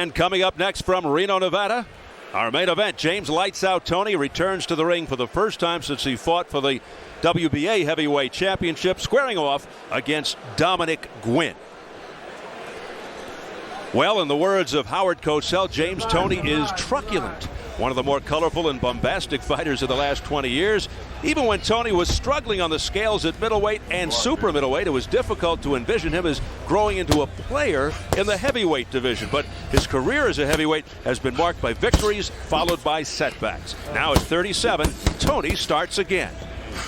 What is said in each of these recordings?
And coming up next from Reno, Nevada, our main event, James Lights Out Toney returns to the ring for the first time since he fought for the WBA Heavyweight Championship, squaring off against Dominick Guinn. Well, in the words of Howard Cosell, James Toney is truculent, one of the more colorful and bombastic fighters of the last 20 years. Even when Toney was struggling on the scales at middleweight and super middleweight, it was difficult to envision him as growing into a player in the heavyweight division. But his career as a heavyweight has been marked by victories followed by setbacks. Now at 37, Toney starts again.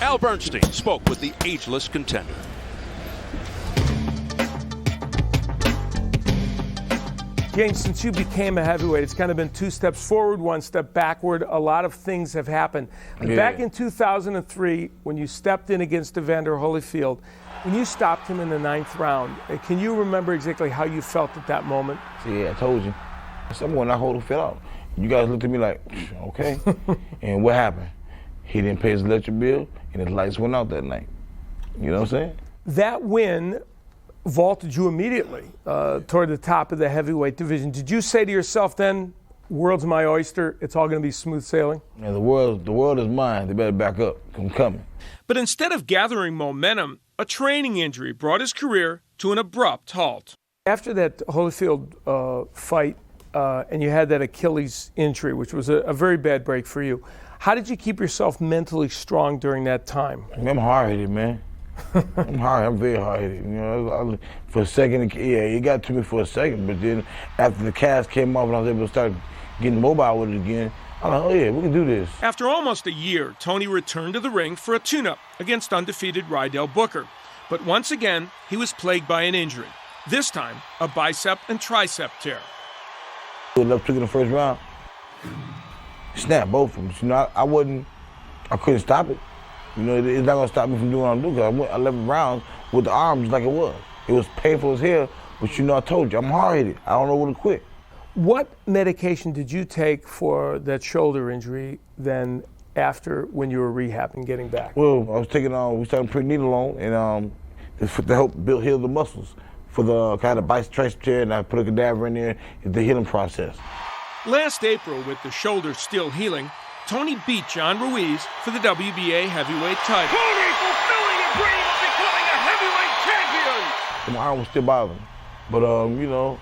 Al Bernstein spoke with the ageless contender. James, since you became a heavyweight, it's kind of been 2 steps forward, 1 step backward. A lot of things have happened. Yeah. Back in 2003, when you stepped in against Evander Holyfield, when you stopped him in the 9th round, can you remember exactly how you felt at that moment? See, I told you. Someone I Holyfield out. You guys looked at me like, okay. And what happened? He didn't pay his electric bill, and his lights went out that night. You know what I'm saying? That win vaulted you immediately toward the top of the heavyweight division. Did you say to yourself then, world's my oyster, it's all going to be smooth sailing? Yeah, the world is mine. They better back up. I'm coming. But instead of gathering momentum, a training injury brought his career to an abrupt halt. After that Holyfield fight, and you had that Achilles injury, which was a very bad break for you, how did you keep yourself mentally strong during that time? I'm hard-headed, man. I'm very hard-headed. You know, for a second, yeah, it got to me for a second, but then after the cast came off and I was able to start getting mobile with it again, I'm like, oh yeah, we can do this. After almost a year, Toney returned to the ring for a tune-up against undefeated Rydell Booker. But once again, he was plagued by an injury. This time, a bicep and tricep tear. Good enough took in the first round. Snap both of them. You know, I couldn't stop it. You know, it's not going to stop me from doing what I'm doing, because I went 11 rounds with the arms like it was. It was painful as hell, but you know, I told you, I'm hard-headed. I don't know when to quit. What medication did you take for that shoulder injury then after when you were rehabbing, getting back? Well, I was taking, we started prednisolone, and to help heal the muscles for the kind of bicep tricep tear, and I put a cadaver in there, the healing process. Last April, with the shoulder still healing, Toney beat John Ruiz for the WBA heavyweight title. Toney fulfilling a dream of becoming a heavyweight champion! My arm was still bothering, but you know,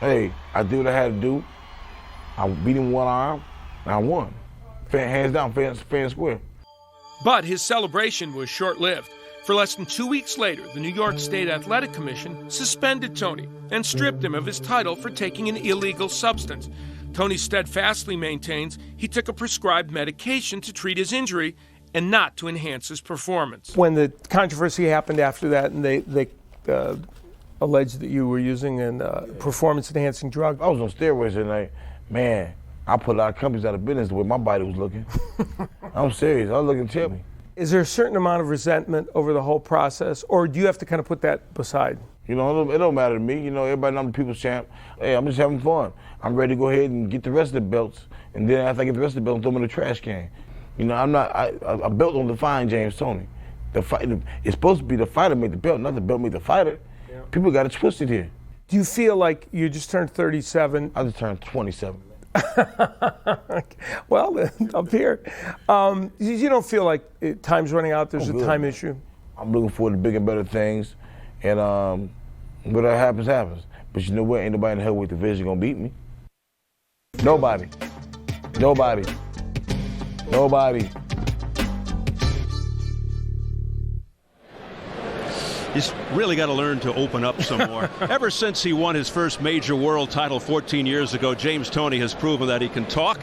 hey, I did what I had to do. I beat him one arm, and I won. Hands down, fair and square. But his celebration was short-lived. For less than 2 weeks later, the New York State Athletic Commission suspended Toney and stripped him of his title for taking an illegal substance. Toney steadfastly maintains he took a prescribed medication to treat his injury and not to enhance his performance. When the controversy happened after that and they alleged that you were using a performance-enhancing drug. I was on steroids and like, man, I put a lot of companies out of business the way my body was looking. I'm serious. I was looking terrible. Is there a certain amount of resentment over the whole process, or do you have to kind of put that beside? You know, it don't matter to me. You know, everybody knows I'm the people's champ. Hey, I'm just having fun. I'm ready to go ahead and get the rest of the belts, and then after I get the rest of the belts, throw them in the trash can. You know, a belt don't define James Toney. It's supposed to be the fighter make the belt, not the belt make the fighter. Yeah. People got it twisted here. Do you feel like you just turned 37? I just turned 27. Well, up here. You don't feel like time's running out, there's a time issue? I'm looking forward to bigger and better things, and whatever happens, happens. But you know what? Ain't nobody in the heavyweight division gonna beat me. Nobody. Nobody. Nobody. He's really got to learn to open up some more. Ever since he won his first major world title 14 years ago, James Toney has proven that he can talk.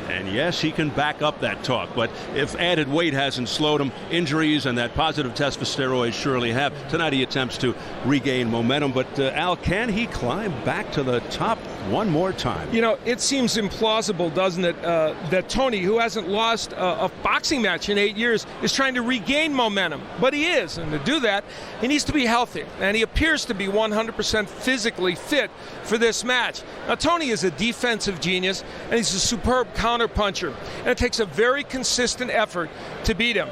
And yes, he can back up that talk. But if added weight hasn't slowed him, injuries and that positive test for steroids surely have. Tonight he attempts to regain momentum. But Al, can he climb back to the top one more time? You know, it seems implausible, doesn't it, that Toney, who hasn't lost a boxing match in 8 years, is trying to regain momentum. But he is, and to do that, he needs to be healthy. And he appears to be 100% physically fit for this match. Now, Toney is a defensive genius, and he's a superb counterpuncher. And it takes a very consistent effort to beat him.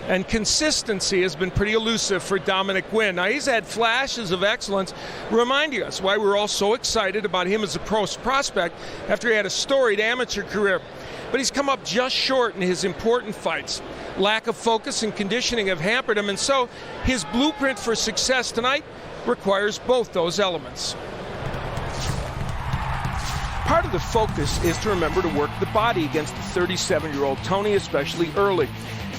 And consistency has been pretty elusive for Dominick Guinn. Now, he's had flashes of excellence, reminding us why we're all so excited about him as a pro prospect after he had a storied amateur career. But he's come up just short in his important fights. Lack of focus and conditioning have hampered him, and so his blueprint for success tonight requires both those elements. Part of the focus is to remember to work the body against the 37-year-old Toney, especially early.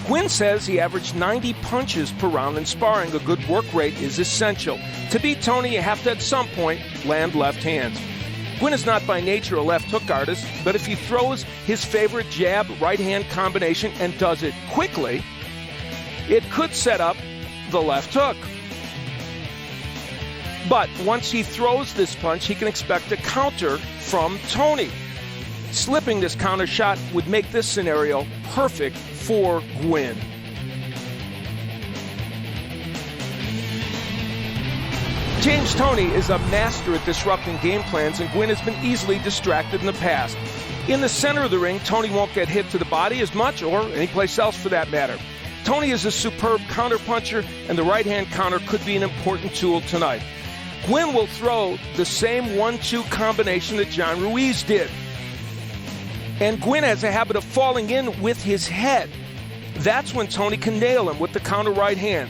Guinn says he averaged 90 punches per round in sparring. A good work rate is essential. To beat Toney, you have to at some point land left hands. Guinn is not by nature a left hook artist, but if he throws his favorite jab right hand combination and does it quickly, it could set up the left hook. But once he throws this punch, he can expect a counter from Toney. Slipping this counter shot would make this scenario perfect for Guinn. James Toney is a master at disrupting game plans, and Guinn has been easily distracted in the past. In the center of the ring, Toney won't get hit to the body as much, or anyplace else for that matter. Toney is a superb counterpuncher, and the right-hand counter could be an important tool tonight. Guinn will throw the same 1-2 combination that John Ruiz did. And Guinn has a habit of falling in with his head. That's when Toney can nail him with the counter right hand.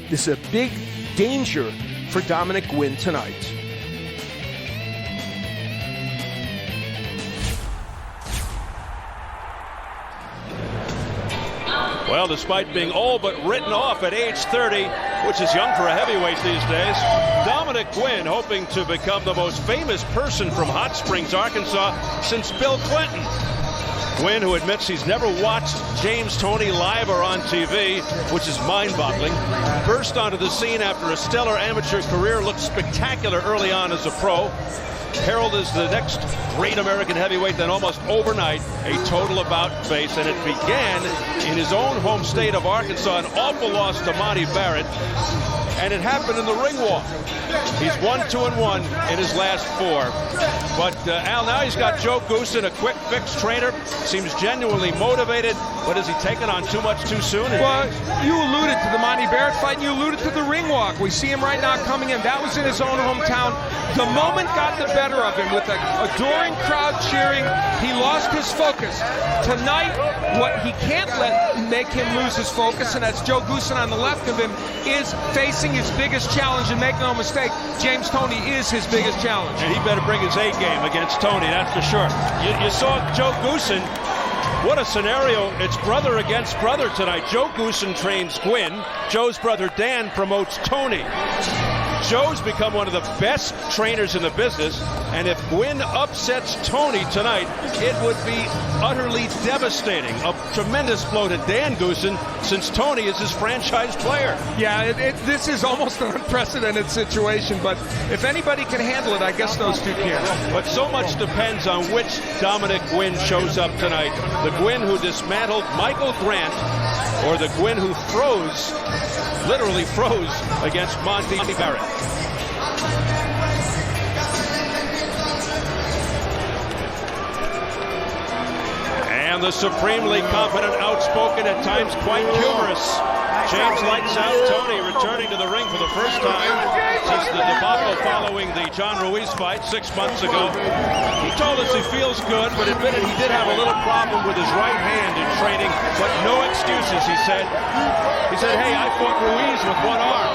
This is a big danger for Dominick Guinn tonight. Well, despite being all but written off at age 30, which is young for a heavyweight these days, Dominick Guinn hoping to become the most famous person from Hot Springs, Arkansas since Bill Clinton. Guinn, who admits he's never watched James Toney live or on TV, which is mind-boggling, burst onto the scene after a stellar amateur career, looked spectacular early on as a pro, heralded as the next great American heavyweight, then almost overnight, a total about-face, and it began in his own home state of Arkansas, an awful loss to Monty Barrett, and it happened in the ring walk. He's 1-2-1 in his last 4. But Al, now he's got Joe Goosen, a quick fix trainer, seems genuinely motivated, but is he taking on too much too soon? Well, you alluded to the Monty Barrett fight, and you alluded to the ring walk. We see him right now coming in. That was in his own hometown. The moment got the better of him with an adoring crowd cheering. He lost his focus. Tonight, what he can't let make him lose his focus, and that's Joe Goosen on the left of him, is facing his biggest challenge, and make no mistake, James Toney is his biggest challenge. And he better bring his A game against Toney, that's for sure. You saw Joe Goosen. What a scenario. It's brother against brother tonight. Joe Goosen trains Guinn. Joe's brother Dan promotes Toney. Joe's become one of the best trainers in the business, and if Guinn upsets Toney tonight, it would be utterly devastating. A tremendous blow to Dan Goosen, since Toney is his franchise player. Yeah, this is almost an unprecedented situation, but if anybody can handle it, I guess those two can. But so much depends on which Dominick Guinn shows up tonight. The Guinn who dismantled Michael Grant, or the Guinn who literally froze against Monty Barrett. And the supremely confident, outspoken, at times quite humorous James Lights Out Toney returning to the ring for the first time since the debacle following the John Ruiz fight 6 months ago. He told us he feels good, but admitted he did have a little problem with his right hand in training, but no excuses, he said. He said, hey, I fought Ruiz with one arm.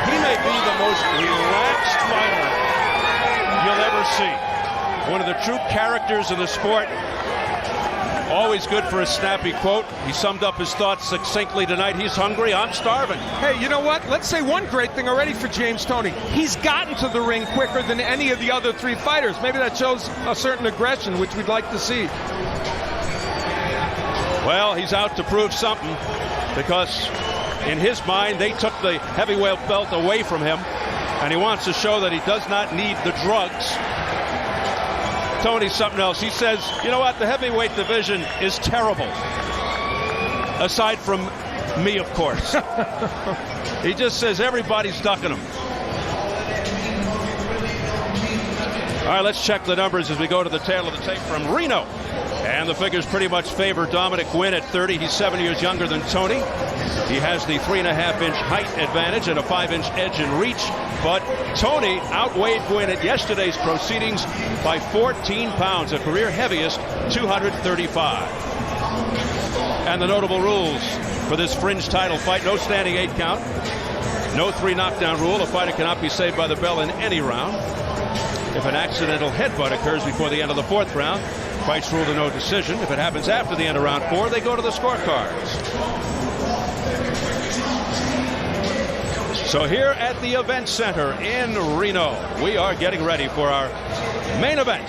He may be the most relaxed fighter you'll ever see. One of the true characters of the sport. Always good for a snappy quote. He summed up his thoughts succinctly tonight. He's hungry, I'm starving. Hey, you know what? Let's say one great thing already for James Toney. He's gotten to the ring quicker than any of the other 3 fighters. Maybe that shows a certain aggression, which we'd like to see. Well, he's out to prove something, because in his mind, they took the heavyweight belt away from him, and he wants to show that he does not need the drugs. Toney's something else. He says, you know what, the heavyweight division is terrible. Aside from me, of course. He just says everybody's ducking him. All right, let's check the numbers as we go to the tail of the tape from Reno. And the figures pretty much favor Dominick Guinn at 30. He's 7 years younger than Toney. He has the 3.5-inch height advantage and a 5-inch edge in reach. But Toney outweighed Guinn at yesterday's proceedings by 14 pounds, a career heaviest, 235. And the notable rules for this fringe title fight: no standing 8 count, no 3 knockdown rule. A fighter cannot be saved by the bell in any round. If an accidental headbutt occurs before the end of the 4th round, fight's ruled a no decision. If it happens after the end of round 4, they go to the scorecards. So here at the Events Center in Reno, we are getting ready for our main event.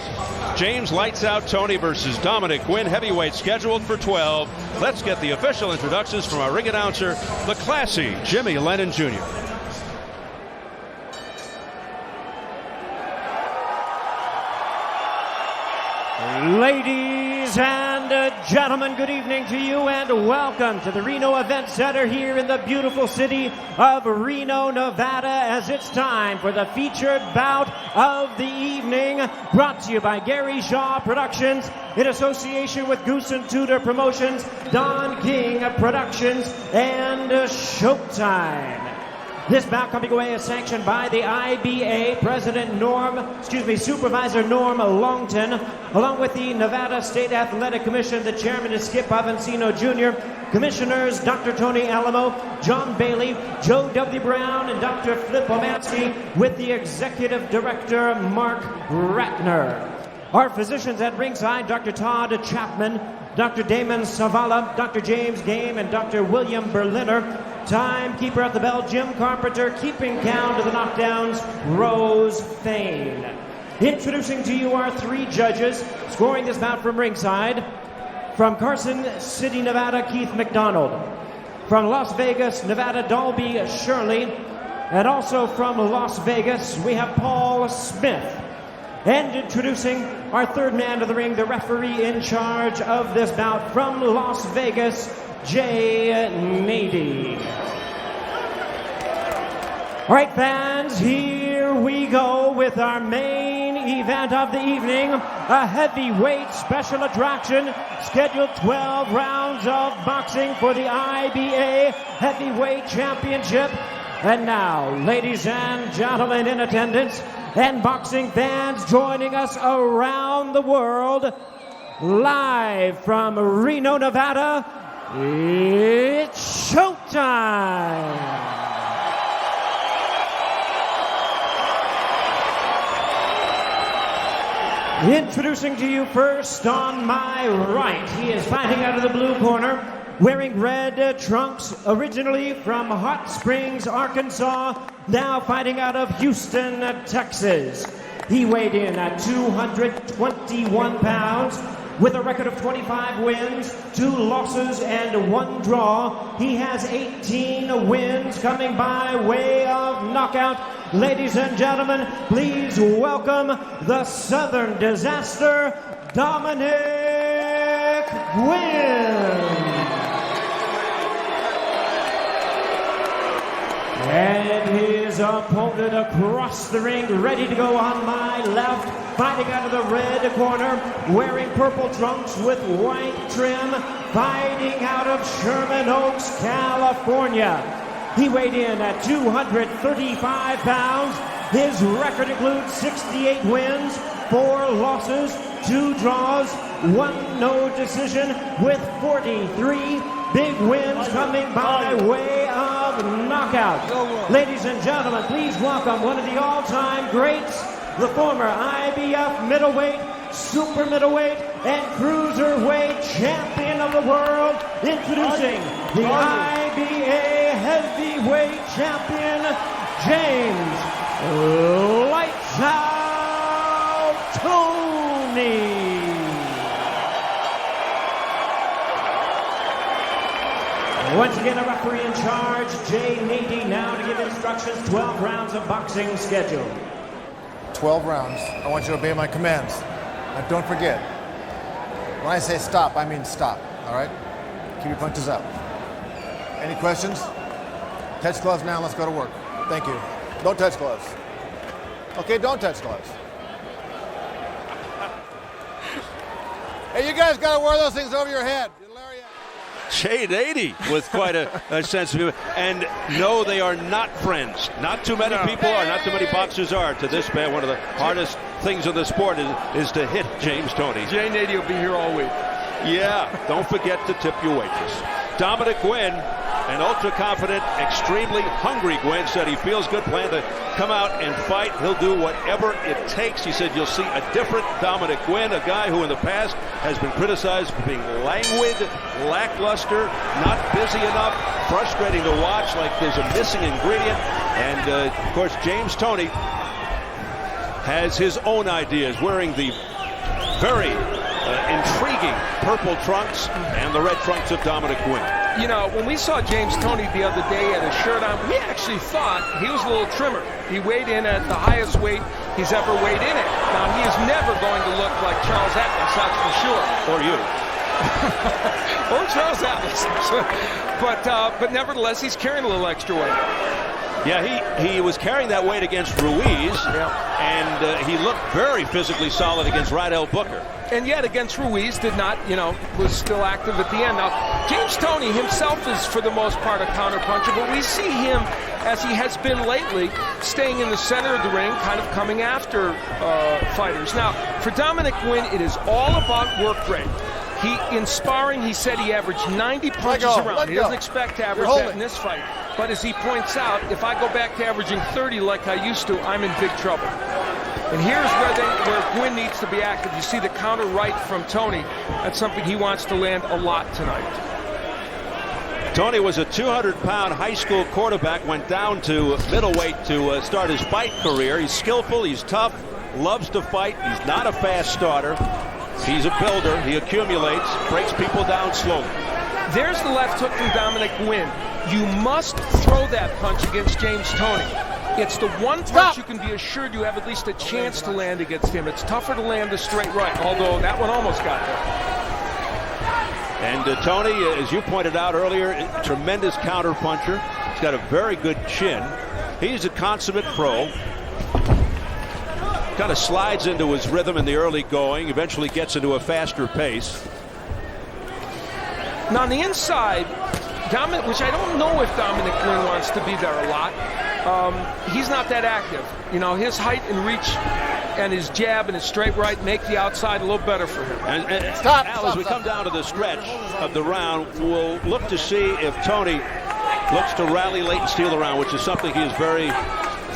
James Lights Out Toney versus Dominick Guinn, heavyweight, scheduled for 12. Let's get the official introductions from our ring announcer, the classy Jimmy Lennon Jr. Ladies and gentlemen, good evening to you and welcome to the Reno Events Center here in the beautiful city of Reno, Nevada, as it's time for the featured bout of the evening, brought to you by Gary Shaw Productions in association with Goose and Tudor Promotions, Don King Productions, and Showtime. This bout coming away is sanctioned by the IBA Supervisor Norm Longton, along with the Nevada State Athletic Commission. The chairman is Skip Avancino Jr., commissioners Dr. Tony Alamo, John Bailey, Joe W. Brown, and Dr. Flip Omansky, with the executive director Mark Ratner. Our physicians at ringside: Dr. Todd Chapman, Dr. Damon Savala, Dr. James Game, and Dr. William Berliner. Timekeeper at the bell, Jim Carpenter. Keeping count of the knockdowns, Rose Fain. Introducing to you our 3 judges, scoring this bout from ringside. From Carson City, Nevada, Keith McDonald. From Las Vegas, Nevada, Dalby Shirley. And also from Las Vegas, we have Paul Smith. And introducing our 3rd man to the ring, the referee in charge of this bout from Las Vegas, Jay Nady. All right, fans, here we go with our main event of the evening, a heavyweight special attraction, scheduled 12 rounds of boxing for the IBA Heavyweight Championship. And now, ladies and gentlemen in attendance, and boxing fans joining us around the world, live from Reno, Nevada, it's showtime! Introducing to you first, on my right, he is fighting out of the blue corner, wearing red trunks, originally from Hot Springs, Arkansas, now fighting out of Houston, Texas. He weighed in at 221 pounds, with a record of 25 wins, 2 losses, and 1 draw. He has 18 wins coming by way of knockout. Ladies and gentlemen, please welcome the Southern Disaster, Dominick Guinn. And his opponent across the ring, ready to go on my left, fighting out of the red corner, wearing purple trunks with white trim, fighting out of Sherman Oaks, California. He weighed in at 235 pounds. His record includes 68 wins, 4 losses, 2 draws, 1 no decision, with 43 big wins coming by way of knockout. Ladies and gentlemen, please welcome one of the all-time greats, the former IBF middleweight, super middleweight, and cruiserweight champion of the world, introducing the IBA heavyweight champion, James Lights Out Toney. Once again, a referee in charge, Jay Nady, now to give instructions. 12 rounds of boxing scheduled. 12 rounds. I want you to obey my commands. And don't forget, when I say stop, I mean stop, all right? Keep your punches up. Any questions? Touch gloves now, let's go to work. Thank you. Don't touch gloves. Okay, don't touch gloves. Hey, you guys got to wear those things over your head. Shade 80 with quite a sense of humor. And no, they are not friends. Not too many people are, not too many boxers are. To this man, one of the hardest things in the sport is to hit James Toney. Jay Nady will be here all week. Yeah, don't forget to tip your waitress. Dominick Guinn, an ultra-confident, extremely hungry Guinn, said he feels good, plan to come out and fight. He'll do whatever it takes. He said you'll see a different Dominick Guinn, a guy who in the past has been criticized for being languid, lackluster, not busy enough, frustrating to watch, like there's a missing ingredient. And, of course, James Toney has his own ideas, wearing the very intriguing purple trunks and the red trunks of Dominick Guinn. You know, when we saw James Toney the other day at his shirt on, we actually thought he was a little trimmer. He weighed in at the highest weight he's ever weighed in at. Now, he is never going to look like Charles Atlas, that's for sure. Or you. Or Charles Atlas. But nevertheless, he's carrying a little extra weight. Yeah, he was carrying that weight against Ruiz, and he looked very physically solid against Rydell Booker. And yet against Ruiz did not, was still active at the end. Now, James Toney himself is for the most part a counterpuncher, but we see him, as he has been lately, staying in the center of the ring, kind of coming after fighters. Now, for Dominick Guinn, it is all about work rate. In sparring, he said he averaged 90 punches around. He doesn't expect to average that in this fight. But as he points out, if I go back to averaging 30 like I used to, I'm in big trouble. And here's where Guinn needs to be active. You see the counter right from Toney. That's something he wants to land a lot tonight. Toney was a 200-pound high school quarterback, went down to middleweight to start his fight career. He's skillful, he's tough, loves to fight. He's not a fast starter. He's a builder. He accumulates, breaks people down slowly. There's the left hook from Dominick Guinn. You must throw that punch against James Toney. It's the one punch you can be assured you have at least a chance to land against him. It's tougher to land the straight right, although that one almost got there. And Toney, as you pointed out earlier, tremendous counter puncher. He's got a very good chin. He's a consummate pro. Kind of slides into his rhythm in the early going, eventually gets into a faster pace. Now on the inside, which I don't know if Dominick Guinn wants to be there a lot, he's not that active. His height and reach and his jab and his straight right make the outside a little better for him. Al, as we come down to the stretch of the round, we'll look to see if Toney looks to rally late and steal the round, which is something he is very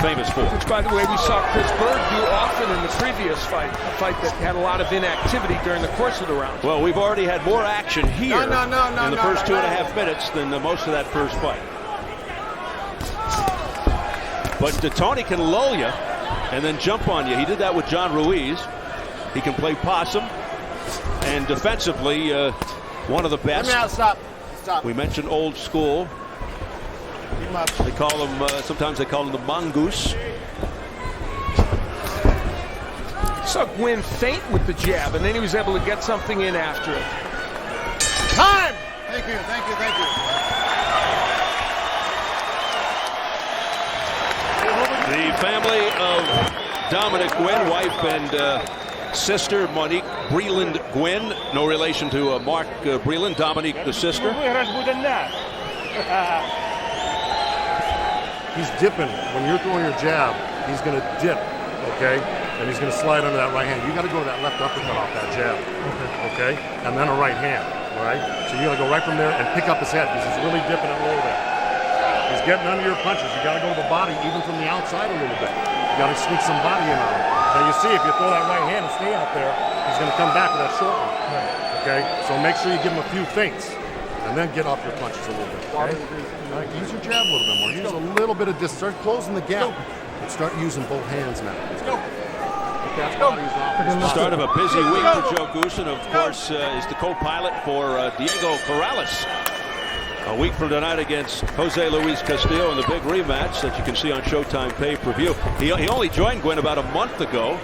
famous for. Which, by the way, we saw Chris Bird do often in the previous fight, a fight that had a lot of inactivity during the course of the round. Well, we've already had more action here in the first 2.5 minutes than most of that first fight. But Toney can lull you and then jump on you. He did that with John Ruiz. He can play possum, and defensively, one of the best. Stop. We mentioned old school. They call him, sometimes they call him the mongoose. Saw Guinn feint with the jab, and then he was able to get something in after it. Time! Thank you. The family of Dominick Guinn, wife and sister Monique Breland Guinn, no relation to Mark Breland, Dominique the sister. He's dipping. When you're throwing your jab, he's going to dip, okay? And he's going to slide under that right hand. You got to go to that left uppercut off that jab, okay? And then a right hand, all right? So you got to go right from there and pick up his head because he's really dipping it low there. He's getting under your punches. You got to go to the body even from the outside a little bit. You got to sneak some body in on him. Now you see if you throw that right hand and stay out there, he's going to come back with that short one, okay? So make sure you give him a few feints and then get off your punches a little bit, okay? Right, use your jab a little bit more. Use a little bit of distance. Start closing the gap. And start using both hands now. Let's go. Start of a busy week for Joe Goosen, of course, is the co-pilot for Diego Corrales. A week from tonight against Jose Luis Castillo in the big rematch that you can see on Showtime pay-per-view. He only joined Guinn about a month ago,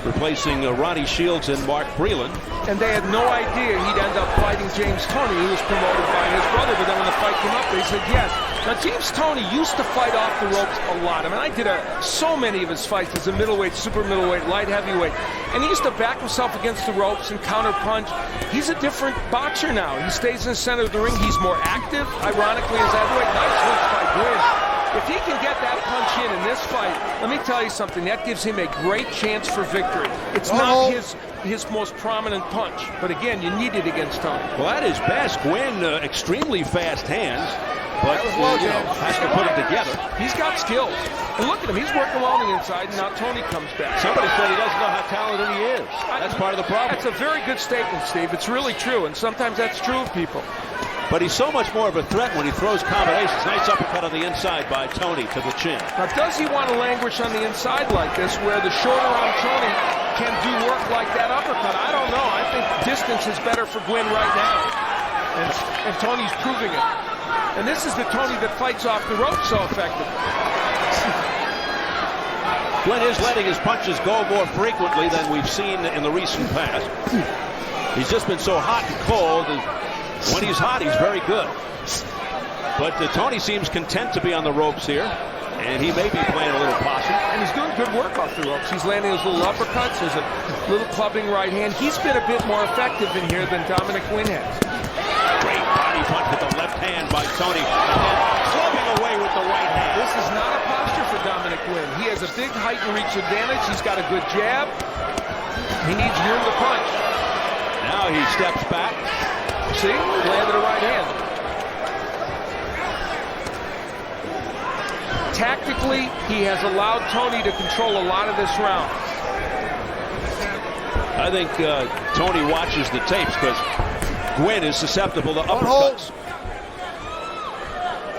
replacing Ronnie Shields and Mark Breland. And they had no idea he'd end up fighting James Toney, who was promoted by his brother. But then when the fight came up, they said, yes, Now, James Toney used to fight off the ropes a lot. I mean, I did so many of his fights as a middleweight, super middleweight, light heavyweight. And he used to back himself against the ropes and counter punch. He's a different boxer now. He stays in the center of the ring. He's more active, ironically, as heavyweight. Nice switch by Guinn. If he can get that punch in this fight, let me tell you something. That gives him a great chance for victory. It's not his most prominent punch. But again, you need it against Toney. Well, at his best, Guinn, extremely fast hands. But has to put it together. He's got skills. And look at him. He's working well on the inside, and now Toney comes back. Somebody said he doesn't know how talented he is. That's part of the problem. That's a very good statement, Steve. It's really true, and sometimes that's true of people. But he's so much more of a threat when he throws combinations. Nice uppercut on the inside by Toney to the chin. Now, does he want to languish on the inside like this, where the shorter arm Toney can do work like that uppercut? I don't know. I think distance is better for Guinn right now. And Toney's proving it. And this is the Toney that fights off the rope so effectively. Guinn is letting his punches go more frequently than we've seen in the recent past. He's just been so hot and cold. And when he's hot, he's very good. But Toney seems content to be on the ropes here. And he may be playing a little possum. And he's doing good work off the ropes. He's landing those little uppercuts. There's a little clubbing right hand. He's been a bit more effective in here than Dominick Guinn has. Great body punch with the left hand by Toney. And clubbing away with the right hand. This is not a posture for Dominick Guinn. He has a big height and reach advantage. He's got a good jab. He needs room to punch. Now he steps back. See? Landed a right hand. Tactically, he has allowed Toney to control a lot of this round. I think Toney watches the tapes because Guinn is susceptible to uppercuts.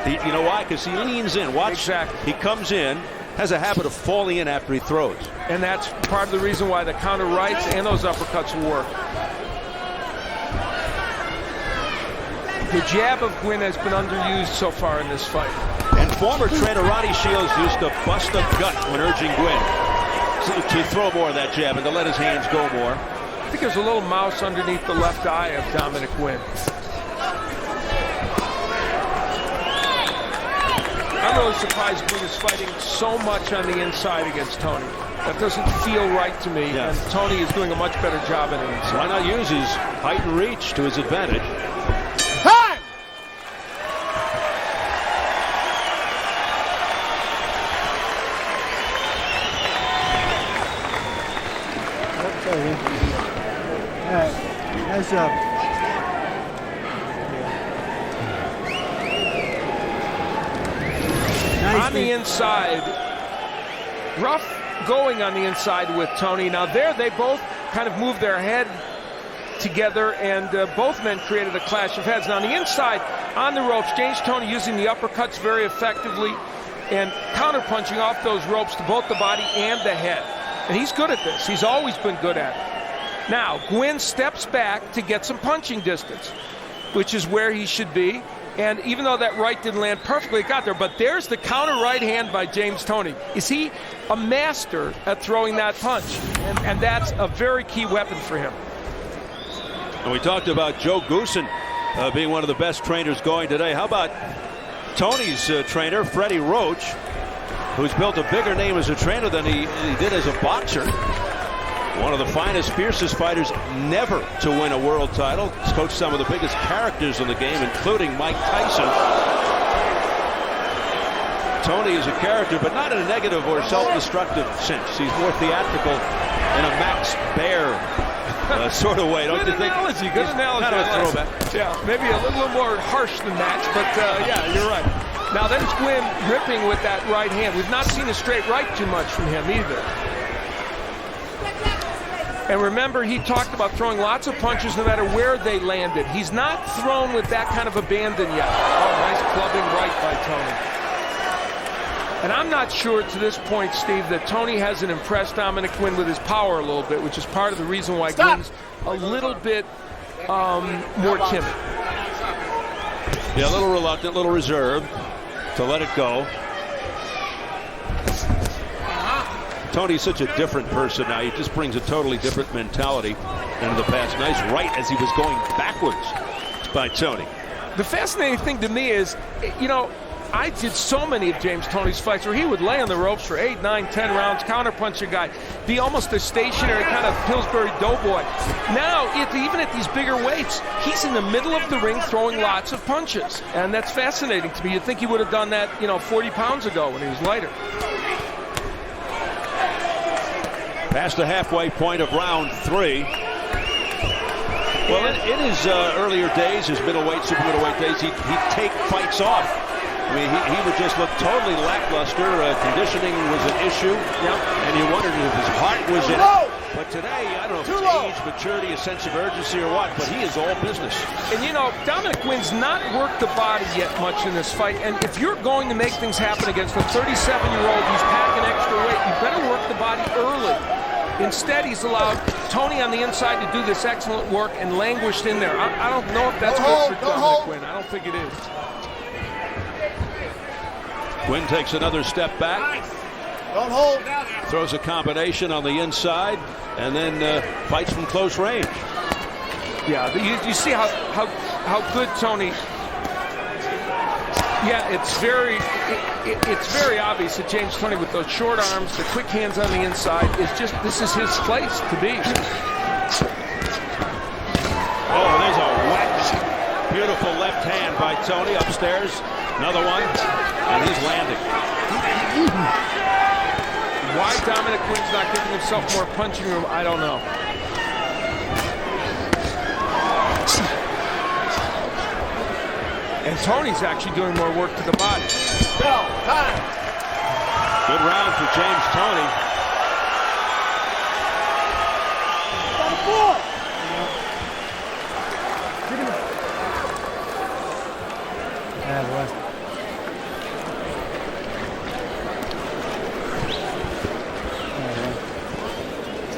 You know why? Because he leans in. Watch. Exactly. He comes in, has a habit of falling in after he throws. And that's part of the reason why the counter rights and those uppercuts will work. The jab of Guinn has been underused so far in this fight. And former trainer Ronnie Shields used to bust a gut when urging Guinn to throw more of that jab and to let his hands go more. I think there's a little mouse underneath the left eye of Dominick Guinn. I'm really surprised Guinn is fighting so much on the inside against Toney. That doesn't feel right to me, and Toney is doing a much better job on the inside. Why not use his height and reach to his advantage? Time! All right, nice job. On the inside, rough going on the inside with Toney. Now there they both kind of moved their head together, and both men created a clash of heads. Now on the inside, on the ropes, James Toney using the uppercuts very effectively and counter-punching off those ropes to both the body and the head. And he's good at this. He's always been good at it. Now, Guinn steps back to get some punching distance, which is where he should be. And even though that right didn't land perfectly, it got there. But there's the counter right hand by James Toney. Is he a master at throwing that punch? And that's a very key weapon for him. And we talked about Joe Goosen being one of the best trainers going today. How about Toney's trainer, Freddie Roach, who's built a bigger name as a trainer than he did as a boxer. One of the finest, fiercest fighters never to win a world title. He's coached some of the biggest characters in the game, including Mike Tyson. Toney is a character, but not in a negative or self-destructive sense. He's more theatrical in a Max Baer sort of way, don't you think? Good analogy. Kind of a throwback. Yeah, maybe a little more harsh than Max, but yeah, you're right. Now there's Guinn ripping with that right hand. We've not seen a straight right too much from him either. And remember, he talked about throwing lots of punches no matter where they landed. He's not thrown with that kind of abandon yet. Oh, nice clubbing right by Toney. And I'm not sure to this point, Steve, that Toney hasn't impressed Dominick Guinn with his power a little bit, which is part of the reason why Guinn's a little bit more timid. Yeah, a little reluctant, a little reserved to let it go. Toney's such a different person now. He just brings a totally different mentality into the past. Nice right as he was going backwards by Toney. The fascinating thing to me is, you know, I did so many of James Toney's fights where he would lay on the ropes for 8, 9, 10 rounds, counterpunch a guy, be almost a stationary kind of Pillsbury doughboy. Now, even at these bigger weights, he's in the middle of the ring throwing lots of punches, and that's fascinating to me. You'd think he would have done that, 40 pounds ago when he was lighter. Past the halfway point of round 3. Well, in his earlier days, his middleweight, super middleweight days, he'd take fights off. I mean, he would just look totally lackluster. Conditioning was an issue, and you wondered if his heart was in it. But today, I don't know if it's age, maturity, a sense of urgency or what, but he is all business. And Dominick Guinn's not worked the body yet much in this fight, and if you're going to make things happen against a 37-year-old who's packing extra weight, you better work the body early. Instead, he's allowed Toney on the inside to do this excellent work and languished in there. I don't know if that's good for Dominick Guinn. I don't think it is. Guinn takes another step back. Don't hold. Throws a combination on the inside, and then fights from close range. Yeah, you see how good Toney. Yeah, it's very obvious that James Toney, with those short arms, the quick hands on the inside, this is his place to be. Oh, there's a whack. Beautiful left hand by Toney upstairs. Another one, and he's landing. Why Dominick Guinn's not giving himself more punching room, I don't know. And Toney's actually doing more work to the body. Time. Good round for James Toney.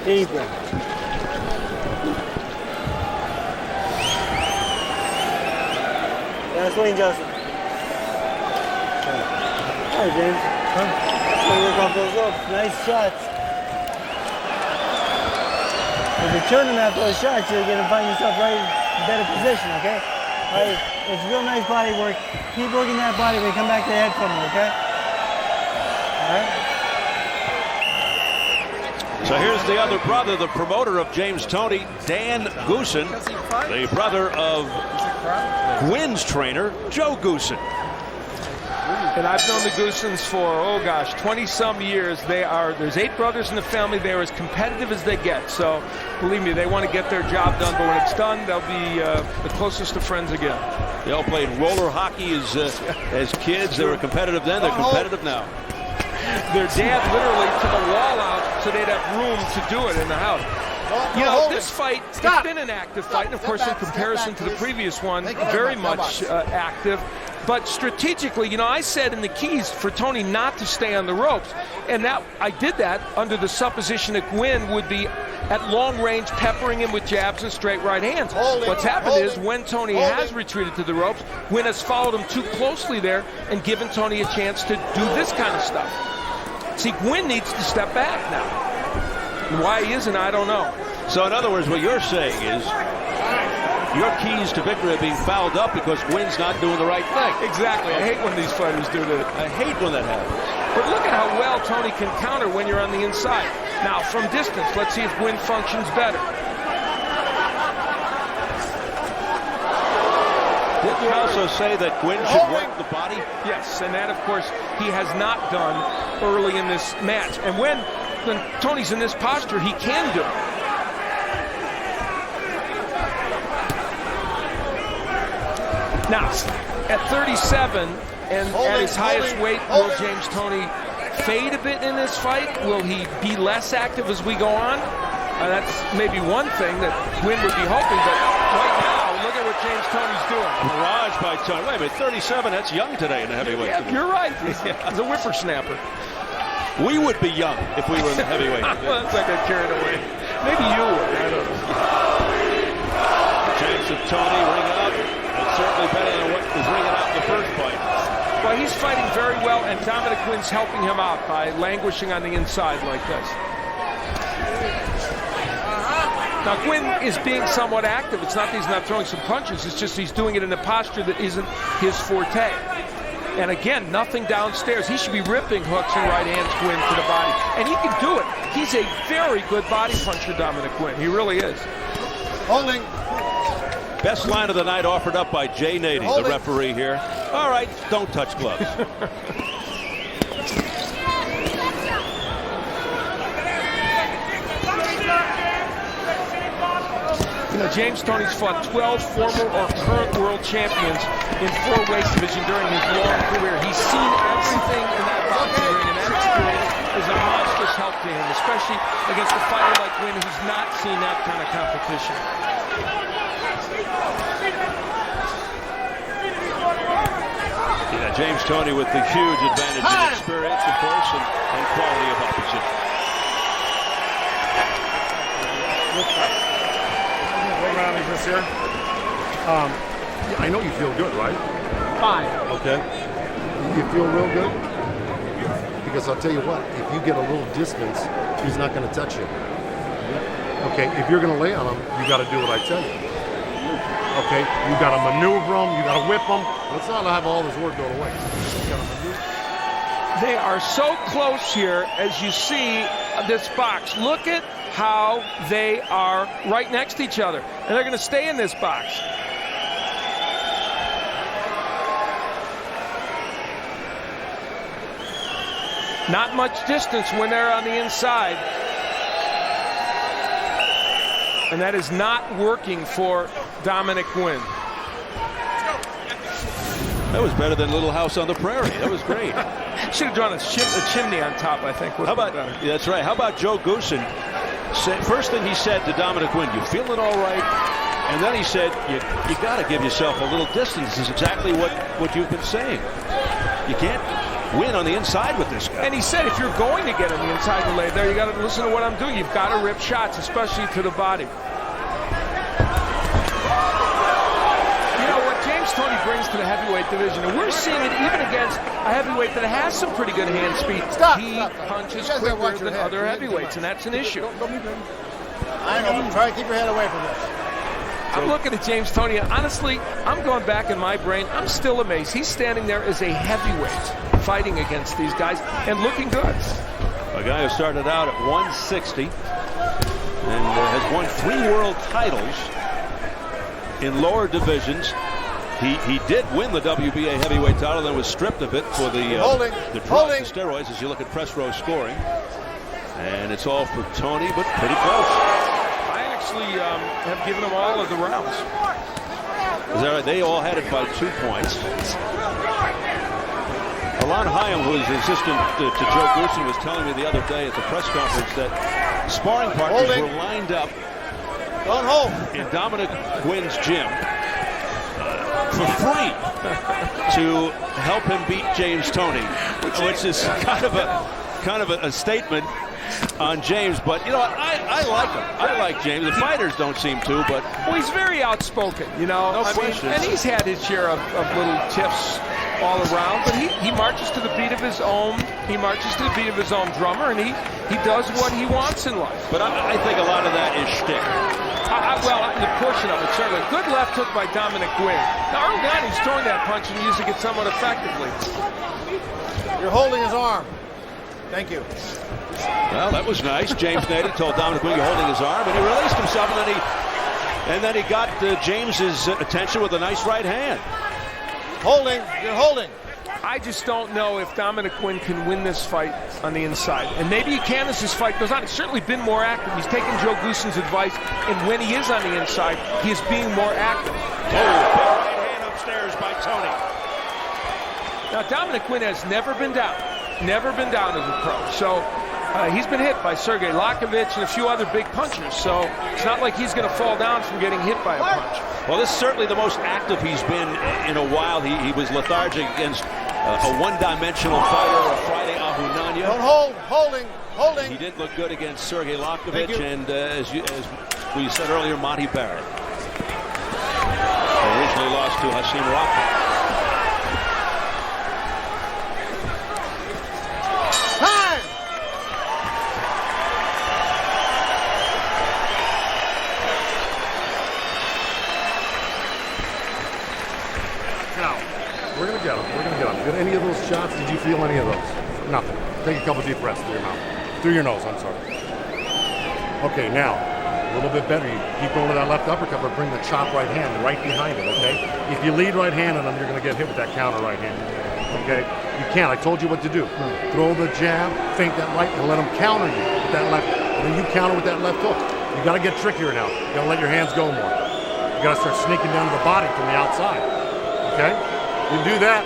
Deep breath. Swing, Justin. Hi, James. Work off those ropes. Nice shots. If you're turning after those shots, you're going to find yourself right in a better position, okay? All right, it's real nice body work. Keep working that body when you come back to the head corner, okay? All right? So here's the other brother, the promoter of James Toney, Dan Goosen, the brother of Guinn's trainer, Joe Goosen. And I've known the Goosens for, 20-some years. There's 8 brothers in the family. They're as competitive as they get. So, believe me, they want to get their job done. But when it's done, they'll be the closest of friends again. They all played roller hockey as kids. They were competitive then. They're competitive now. Their dad literally took a wall out so they'd have room to do it in the house. This fight, it's been an active fight, and of course in comparison to the previous one, very much active. But strategically, I said in the keys for Toney not to stay on the ropes, and I did that under the supposition that Guinn would be at long range peppering him with jabs and straight right hands. What's happened is when Toney has retreated to the ropes, Guinn has followed him too closely there and given Toney a chance to do this kind of stuff. See, Guinn needs to step back now. Why he isn't, I don't know. So in other words, what you're saying is your keys to victory are being fouled up because Guinn's not doing the right thing. Exactly. I hate when these fighters do that. I hate when that happens. But look at how well Toney can counter when you're on the inside. Now, from distance, let's see if Guinn functions better. Didn't you also say that Guinn should work the body? Yes, and that, of course, he has not done early in this match. And when Toney's in this posture, he can do it. Now, at 37 and at his highest weight, will James Toney fade a bit in this fight? Will he be less active as we go on? That's maybe one thing that Guinn would be hoping, but right now, look at what James Toney's doing. Barrage by Toney. Wait a minute, 37, that's young today in the heavyweight. Yeah, you're right. He's a whippersnapper. We would be young if we were in the heavyweight. Well, that's like I carried away. Maybe you would. I don't know. The chance of Toney ringing up. That's certainly better than what was ringing out in the first fight. Well, he's fighting very well, and Dominick Guinn's helping him out by languishing on the inside like this. Now, Guinn is being somewhat active. It's not that he's not throwing some punches. It's just he's doing it in a posture that isn't his forte. And again, nothing downstairs. He should be ripping hooks and right hands Guinn to the body. And he can do it. He's a very good body puncher, Dominick Guinn. He really is. Holding. Best line of the night offered up by Jay Nady, the referee here. All right, don't touch gloves. James Toney's fought 12 former or current world champions in 4 weight division during his long career. He's seen everything in that boxing ring, and that experience is a monstrous help to him, especially against a fighter like Guinn who's not seen that kind of competition. Yeah, James Toney with the huge advantage in experience, of course, and quality of opposition. What round is this here? I know you feel good, right? 5. Okay. You feel real good? Because I'll tell you what, if you get a little distance, he's not going to touch you. Okay, if you're going to lay on him, you got to do what I tell you. Okay, you got to maneuver him, you got to whip him. Let's not have all this work go away. They are so close here, as you see this box. Look at how they are right next to each other, and they're going to stay in this box. Not much distance when they're on the inside. And that is not working for Dominick Guinn. That was better than Little House on the Prairie. That was great. Should have drawn a chimney on top, I think. How about, that's right. How about Joe Goosen? First thing he said to Dominick Guinn, you feeling all right? And then he said, you got to give yourself a little distance. This is exactly what you've been saying. You can't win on the inside with this guy. And he said, if you're going to get on the inside and lay there, you got to listen to what I'm doing. You've got to rip shots, especially to the body. You know what James Toney brings to the heavyweight division, and we're seeing it even against a heavyweight that has some pretty good hand speed. He punches quicker than other heavyweights, and that's an issue. I know. Try to keep your head away from this. I'm looking at James Toney. Honestly, I'm going back in my brain. I'm still amazed. He's standing there as a heavyweight fighting against these guys and looking good. A guy who started out at 160 and has won 3 world titles in lower divisions. He did win the WBA heavyweight title, then was stripped of it for the drugs and steroids as you look at press row scoring. And it's all for Toney, but pretty close. Have given them all of the rounds. Is that right? They all had it by 2 points. Alon Hyam, who is the assistant to Joe Goosen, was telling me the other day at the press conference that sparring partners were lined up in Dominick Guinn's gym for free to help him beat James Toney, which is kind of a statement on James, but you know what? I like him. I like James. The fighters don't seem to, but well, he's very outspoken. You know, no question. And he's had his share of little tiffs all around, but he marches to the beat of his own. He marches to the beat of his own drummer, and he does what he wants in life. But I think a lot of that is shtick. Well, the portion of it certainly. Good left hook by Dominick Guinn. Now early on, he's throwing that punch and using it somewhat effectively. You're holding his arm. Thank you. Well, that was nice. James Nady told Dominick Guinn holding his arm, and he released himself, and then he got James's attention with a nice right hand. Holding. You're holding. I just don't know if Dominick Guinn can win this fight on the inside. And maybe he can as this fight goes on. He's certainly been more active. He's taken Joe Goosen's advice, and when he is on the inside, he is being more active. Oh, big right hand upstairs by Toney. Now, Dominick Guinn has never been down. Never been down as a pro. So he's been hit by Sergey Lakovich and a few other big punchers. So it's not like he's going to fall down from getting hit by a punch. Well, this is certainly the most active he's been in a while. He was lethargic against a one-dimensional fighter, Friday Ahunanya. Don't hold. Holding. He did look good against Sergey Lakovich and, as we said earlier, Monty Barrett. Originally lost to Hasim Rockford. We're going to at him. We're going to get him. Did any of those shots, did you feel any of those? Nothing. Take a couple deep breaths through your mouth. Through your nose, I'm sorry. Okay, now, a little bit better. You keep going to that left uppercut, but bring the chop right hand right behind it, okay? If you lead right hand on them, you're going to get hit with that counter right hand, okay? You can't. I told you what to do. Throw the jab, feint that right, and let them counter you with that left. And then you counter with that left hook. You got to get trickier now. You got to let your hands go more. You got to start sneaking down to the body from the outside, okay? You do that,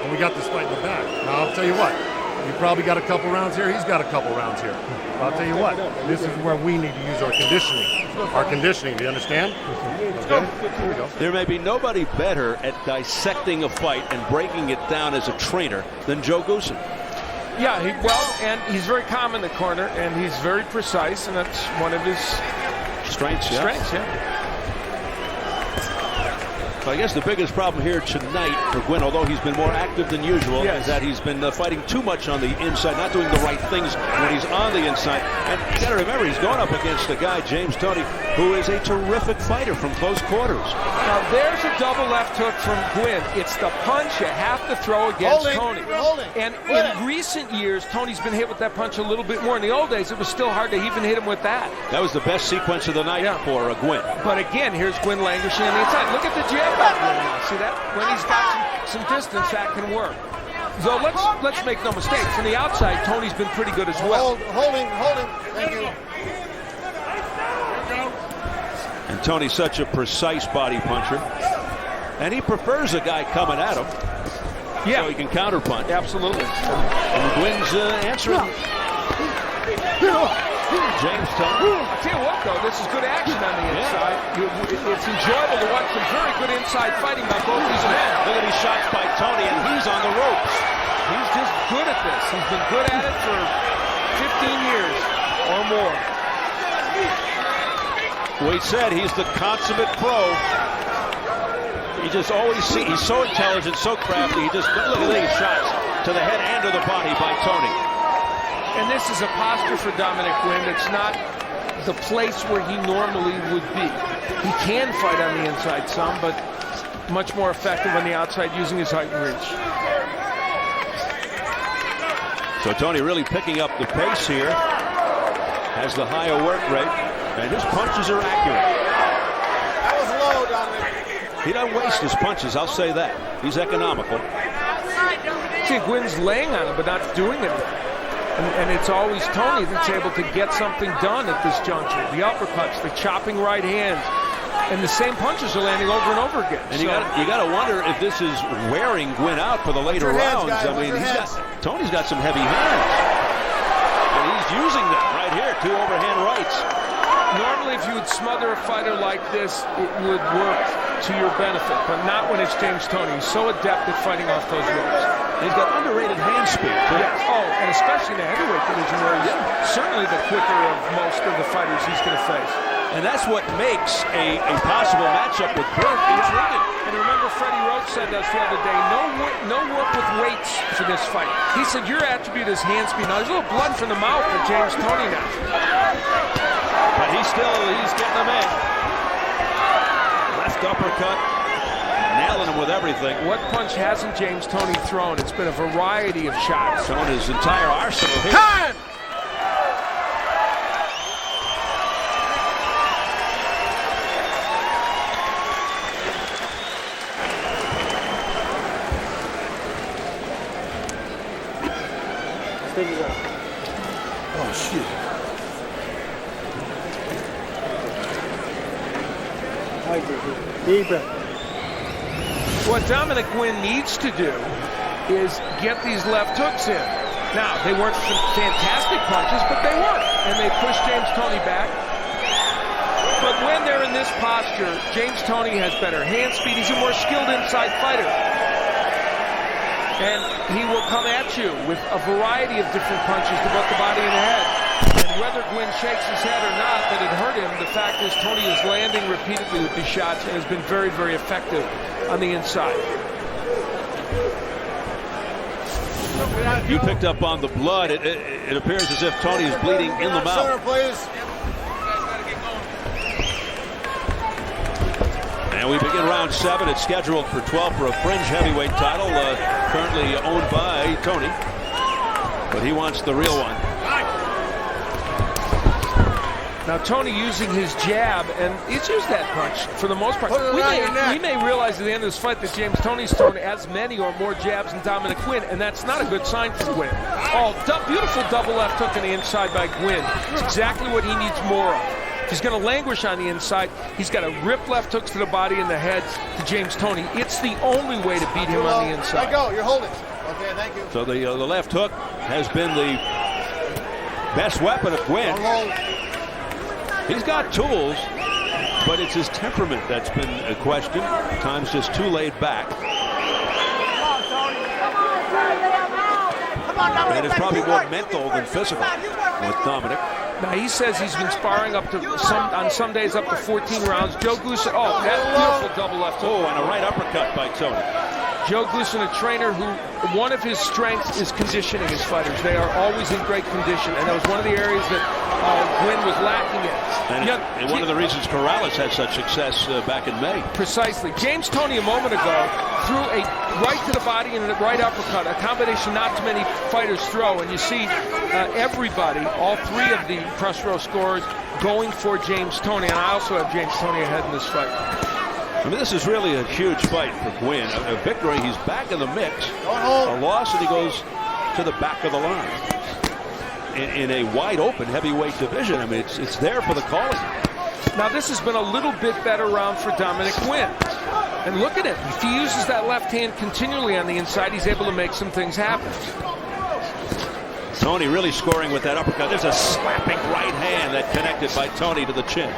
and we got this fight in the back. Now, I'll tell you what. You probably got a couple rounds here. He's got a couple rounds here. But I'll tell you what. This is where we need to use our conditioning. Our conditioning. Do you understand? Okay. Here we go. There may be nobody better at dissecting a fight and breaking it down as a trainer than Joe Goossen. Yeah, and he's very calm in the corner, and he's very precise, and that's one of his strengths. Yeah. So I guess the biggest problem here tonight for Guinn, although he's been more active than usual, is that he's been fighting too much on the inside, not doing the right things when he's on the inside. And you got to remember, he's going up against a guy, James Toney, who is a terrific fighter from close quarters. Now there's a double left hook from Guinn. It's the punch you have to throw against Toney. And in recent years, Tony's been hit with that punch a little bit more. In the old days, it was still hard to even hit him with that. That was the best sequence of the night for Guinn. But again, here's Guinn languishing on the inside. Look at the jab. See that? When he's got some distance, that can work. So let's make no mistakes. From the outside, Tony's been pretty good as well. Holding. Thank you. And Tony's such a precise body puncher. And he prefers a guy coming at him. So he can counterpunch. Absolutely. And Guinn's answering. James Toney. I'll tell you what, though, this is good action on the inside. It's enjoyable to watch some very good inside fighting by both these men. Look at these shots by Toney, and he's on the ropes. He's just good at this. He's been good at it for 15 years or more. Wade said he's the consummate pro. You just always see, he's so intelligent, so crafty. He just, look at these shots to the head and to the body by Toney. And this is a posture for Dominick Guinn. It's not the place where he normally would be. He can fight on the inside some, but much more effective on the outside using his height and reach. So Toney really picking up the pace here. Has the higher work rate, and his punches are accurate. That was low, Dominick. He doesn't waste his punches, I'll say that. He's economical. See, Guinn's laying on him, but not doing it. And it's always Toney that's able to get something done at this juncture. The uppercuts, the chopping right hands, and the same punches are landing over and over again. And you got to wonder if this is wearing Guinn out for the later rounds. Guys, I mean, Tony's got some heavy hands, and he's using them right here. 2 overhand rights. Normally, if you would smother a fighter like this, it would work to your benefit, but not when it's James Toney. He's so adept at fighting off those ropes. He's got underrated hand speed, too. Yes. Oh, and especially in the heavyweight division, where he's certainly the quicker of most of the fighters he's going to face. And that's what makes a possible matchup with Guinn intriguing. And remember, Freddie Roach said to us the other day, no work with weights for this fight. He said, your attribute is hand speed. Now, there's a little blood from the mouth for James Toney now. But he's getting them in. Left uppercut, nailing him with everything. What punch hasn't James Toney thrown? It's been a variety of shots. Showing his entire arsenal here. Time! Oh, shit. Deep breath. What Dominick Guinn needs to do is get these left hooks in. Now, they weren't fantastic punches, but they worked. And they pushed James Toney back. But when they're in this posture, James Toney has better hand speed. He's a more skilled inside fighter. And he will come at you with a variety of different punches to both the body and the head. And whether Guinn shakes his head or not that it hurt him, the fact is Toney is landing repeatedly with these shots and has been very, very effective on the inside. You picked up on the blood. It appears as if Toney is bleeding in the mouth. Center, please. And we begin begin round 7. It's scheduled for 12 for a fringe heavyweight title, currently owned by Toney. But he wants the real one. Now Toney using his jab, and he's used that punch for the most part. We may realize at the end of this fight that James Toney's thrown as many or more jabs than Dominick Guinn, and that's not a good sign for Guinn. Oh, beautiful double left hook on the inside by Guinn. It's exactly what he needs more of. If he's going to languish on the inside, he's got to rip left hooks to the body and the head to James Toney. It's the only way to beat him on the inside. Let go, you're holding. Okay, thank you. So the left hook has been the best weapon of Guinn. He's got tools, but it's his temperament that's been a question. At times just too laid back. And it's probably more mental than physical with Dominick. Now he says he's been sparring up to on some days up to 14 rounds. Joe Goosen, oh, that beautiful double left hook. Oh, and a right uppercut by Toney. Joe Goosen, a trainer who one of his strengths is conditioning his fighters. They are always in great condition, and that was one of the areas that Guinn was lacking in. And one of the reasons Corrales had such success back in May. Precisely. James Toney a moment ago threw a right to the body and a right uppercut, a combination not too many fighters throw, and you see everybody, all three of the press row scorers, going for James Toney, and I also have James Toney ahead in this fight. I mean, this is really a huge fight for Guinn. A victory, he's back in the mix. A loss, and he goes to the back of the line. In a wide-open heavyweight division, I mean, it's there for the calling. Now, this has been a little bit better round for Dominick Guinn. And look at it. If he uses that left hand continually on the inside, he's able to make some things happen. Toney really scoring with that uppercut. There's a slapping right hand that connected by Toney to the chin.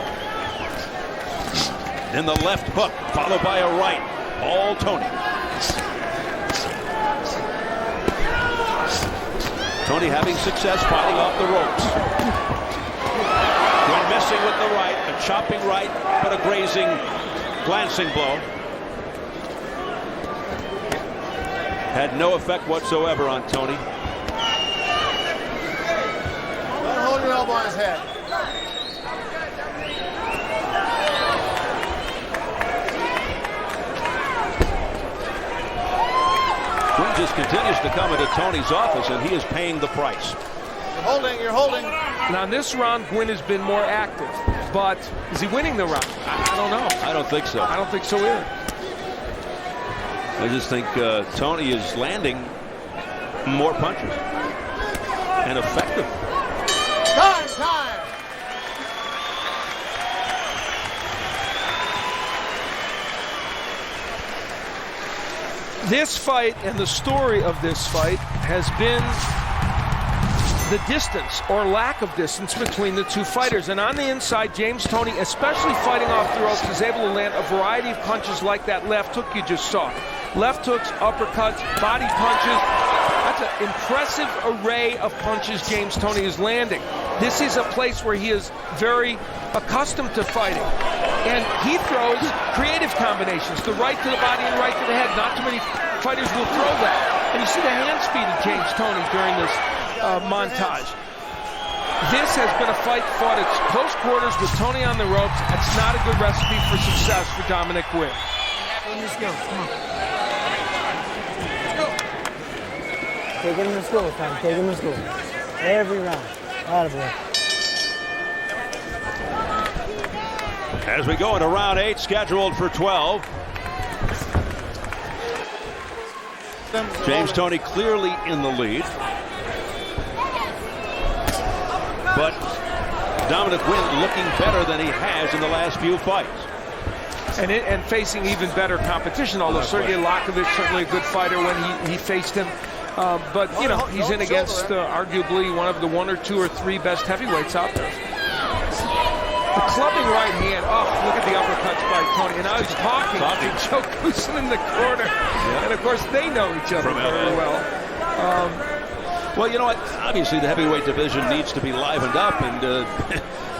Then the left hook, followed by a right. All Toney. Toney having success fighting off the ropes. Guinn missing with the right, a chopping right, but a grazing, glancing blow. Had no effect whatsoever on Toney. Don't hold your elbow on his head. Guinn just continues to come into Toney's office, and he is paying the price. You're holding, you're holding. Now, in this round, Guinn has been more active, but is he winning the round? I don't know. I don't think so. I don't think so either. I just think Toney is landing more punches and effective. Time! This fight and the story of this fight has been the distance or lack of distance between the two fighters. And on the inside, James Toney, especially fighting off the ropes, is able to land a variety of punches like that left hook you just saw. Left hooks, uppercuts, body punches. That's an impressive array of punches James Toney is landing. This is a place where he is very accustomed to fighting. And he throws creative combinations, the right to the body and right to the head. Not too many fighters will throw that. And you see the hand speed of James Toney during this montage. This has been a fight fought at close quarters with Toney on the ropes. It's not a good recipe for success for Dominick Guinn. Let's go. Come on. Take him to school, Tom. Take him to school. Every round. Attaboy. As we go into round 8, scheduled for 12. James Toney clearly in the lead. But Dominick Guinn looking better than he has in the last few fights. And facing even better competition, although Sergey Lakovich, certainly a good fighter when he faced him. But, you know, he's in against arguably one of the 1 or 2 or 3 best heavyweights out there. The clubbing right hand, look at the uppercuts by Toney. And now he's talking to Joe Goosen in the corner. Yeah. And, of course, they know each other very well. Well, you know what? Obviously, the heavyweight division needs to be livened up, and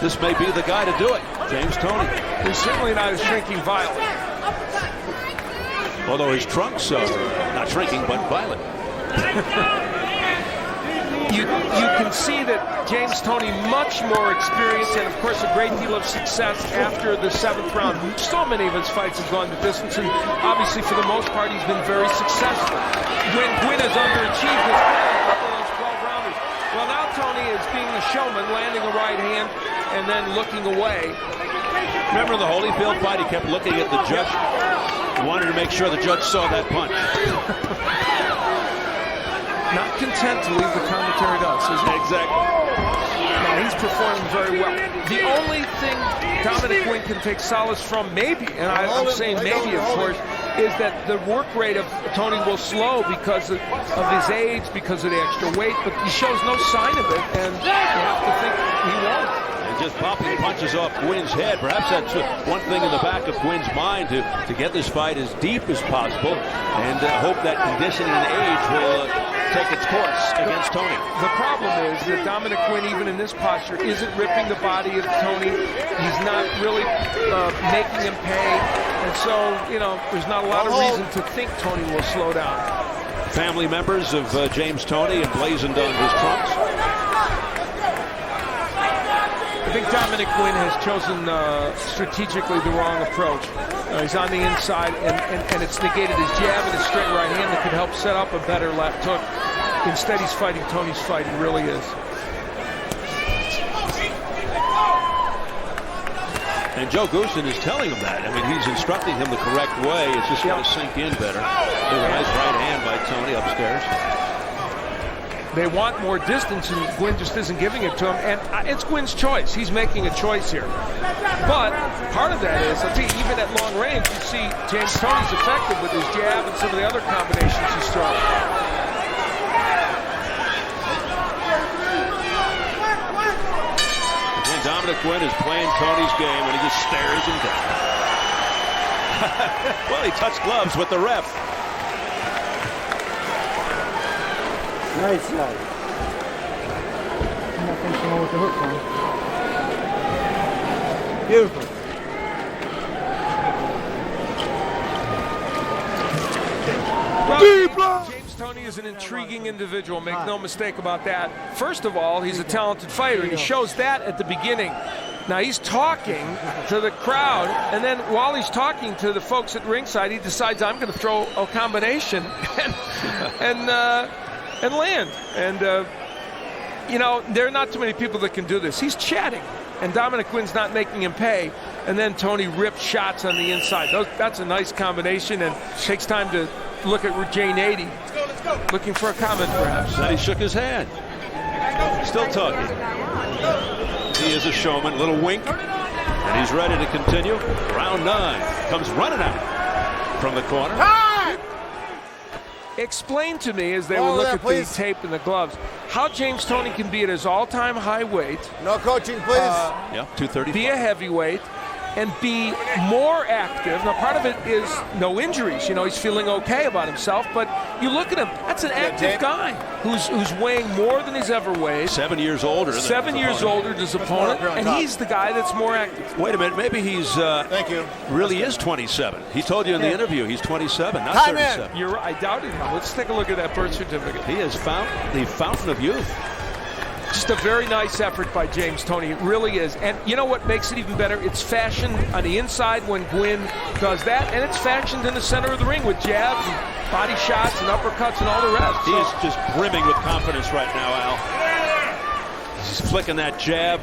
this may be the guy to do it, James Toney. He's certainly not a shrinking violet. Although his trunks are not shrinking, but violent. you can see that James Toney much more experienced and, of course, a great deal of success after the 7th round. So many of his fights have gone the distance, and obviously, for the most part, he's been very successful. When Guinn has underachieved his those 12-rounders. Well, now Toney is being a showman, landing a right hand and then looking away. Remember in the Holyfield fight, he kept looking at the judge. He wanted to make sure the judge saw that punch. Not content to leave the commentary to us, is he? Exactly. No, he's performing very well. The only thing Dominick Guinn can take solace from, maybe, and I'm saying maybe, of course, is that the work rate of Toney will slow because of his age, because of the extra weight, but he shows no sign of it, and you have to think he won't. Just popping punches off Guinn's head. Perhaps that's one thing in the back of Guinn's mind to get this fight as deep as possible and hope that conditioning and age will take its course against Toney. The problem is that Dominick Guinn, even in this posture, isn't ripping the body of Toney. He's not really making him pay. And so, you know, there's not a lot of reason to think Toney will slow down. Family members of James Toney emblazoned on his trunks. I think Dominick Guinn has chosen strategically the wrong approach. He's on the inside, and it's negated his jab and his straight right hand that could help set up a better left hook. Instead, he's fighting Toney's fight. He really is. And Joe Goosen is telling him that. I mean, he's instructing him the correct way. It's just going to sink in better. There's a nice right hand by Toney upstairs. They want more distance, and Guinn just isn't giving it to him. And it's Guinn's choice. He's making a choice here. But part of that is, I think, even at long range, you see James Toney's effective with his jab and some of the other combinations he's throwing. Again, Dominick Guinn is playing Toney's game, and he just stares him down. Well, he touched gloves with the ref. Nice shot. I'm not finishing with the hook on. Beautiful. Well, James Toney is an intriguing individual, make no mistake about that. First of all, he's a talented fighter, and he shows that at the beginning. Now, he's talking to the crowd, and then while he's talking to the folks at ringside, he decides, I'm going to throw a combination and land. And, you know, there are not too many people that can do this. He's chatting, and Dominick Guinn's not making him pay, and then Toney rips shots on the inside. That's a nice combination, and takes time to look at Jane 80. Looking for a comment, perhaps. Then he shook his hand. Still talking. He is a showman. Little wink. And he's ready to continue. Round 9. Comes running out from the corner. Explain to me, as they will look at the tape and the gloves, how James Toney can be at his all-time high weight. No coaching, please. Yeah, 235. Be a heavyweight and be more active. Now, part of it is no injuries. You know, he's feeling okay about himself, but you look at him, that's an active guy who's weighing more than he's ever weighed. 7 years older. 7 years older than his opponent, and he's the guy that's more active. Wait a minute, maybe he's really is 27. He told you in the interview he's 27, not 37. You're right, I doubted him. Let's take a look at that birth certificate. He has found the fountain of youth. Just a very nice effort by James Toney. It really is. And you know what makes it even better? It's fashioned on the inside when Guinn does that, and it's fashioned in the center of the ring with jabs and body shots and uppercuts and all the rest. He is just brimming with confidence right now, Al. He's flicking that jab.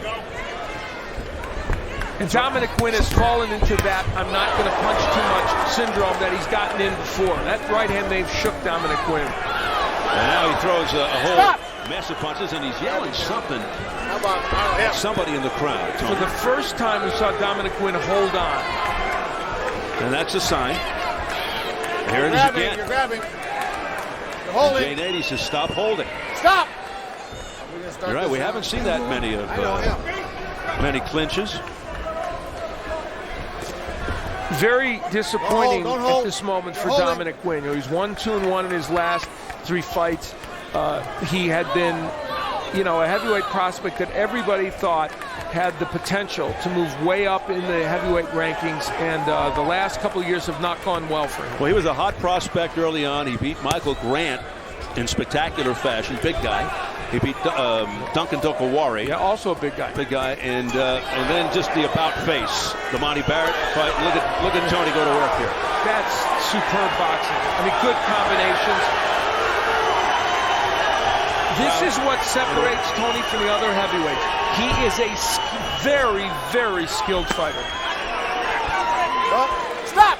And Dominick Guinn has fallen into that I'm not going to punch too much syndrome that he's gotten in before. That right hand they've shook Dominick Guinn. And now he throws a whole mess of punches, and he's yelling something at somebody in the crowd. For the first time, we saw Dominick Guinn hold on. And that's a sign. Here it is again. You're grabbing. You're holding. Jane 80 says, stop holding. Stop! You're right, we haven't seen that many many clinches. Very disappointing at this moment for Dominick Guinn. You know, he's 1-2-1 in his last 3 fights. He had been, you know, a heavyweight prospect that everybody thought had the potential to move way up in the heavyweight rankings, and the last couple of years have not gone well for him. Well, he was a hot prospect early on. He beat Michael Grant in spectacular fashion, big guy. He beat Duncan Dokawari. Yeah, also a big guy. Big guy, and then just the about face, the Monty Barrett fight. Look at Toney go to work here. That's superb boxing. I mean, good combinations. This is what separates Toney from the other heavyweights. He is a very, very skilled fighter. Stop!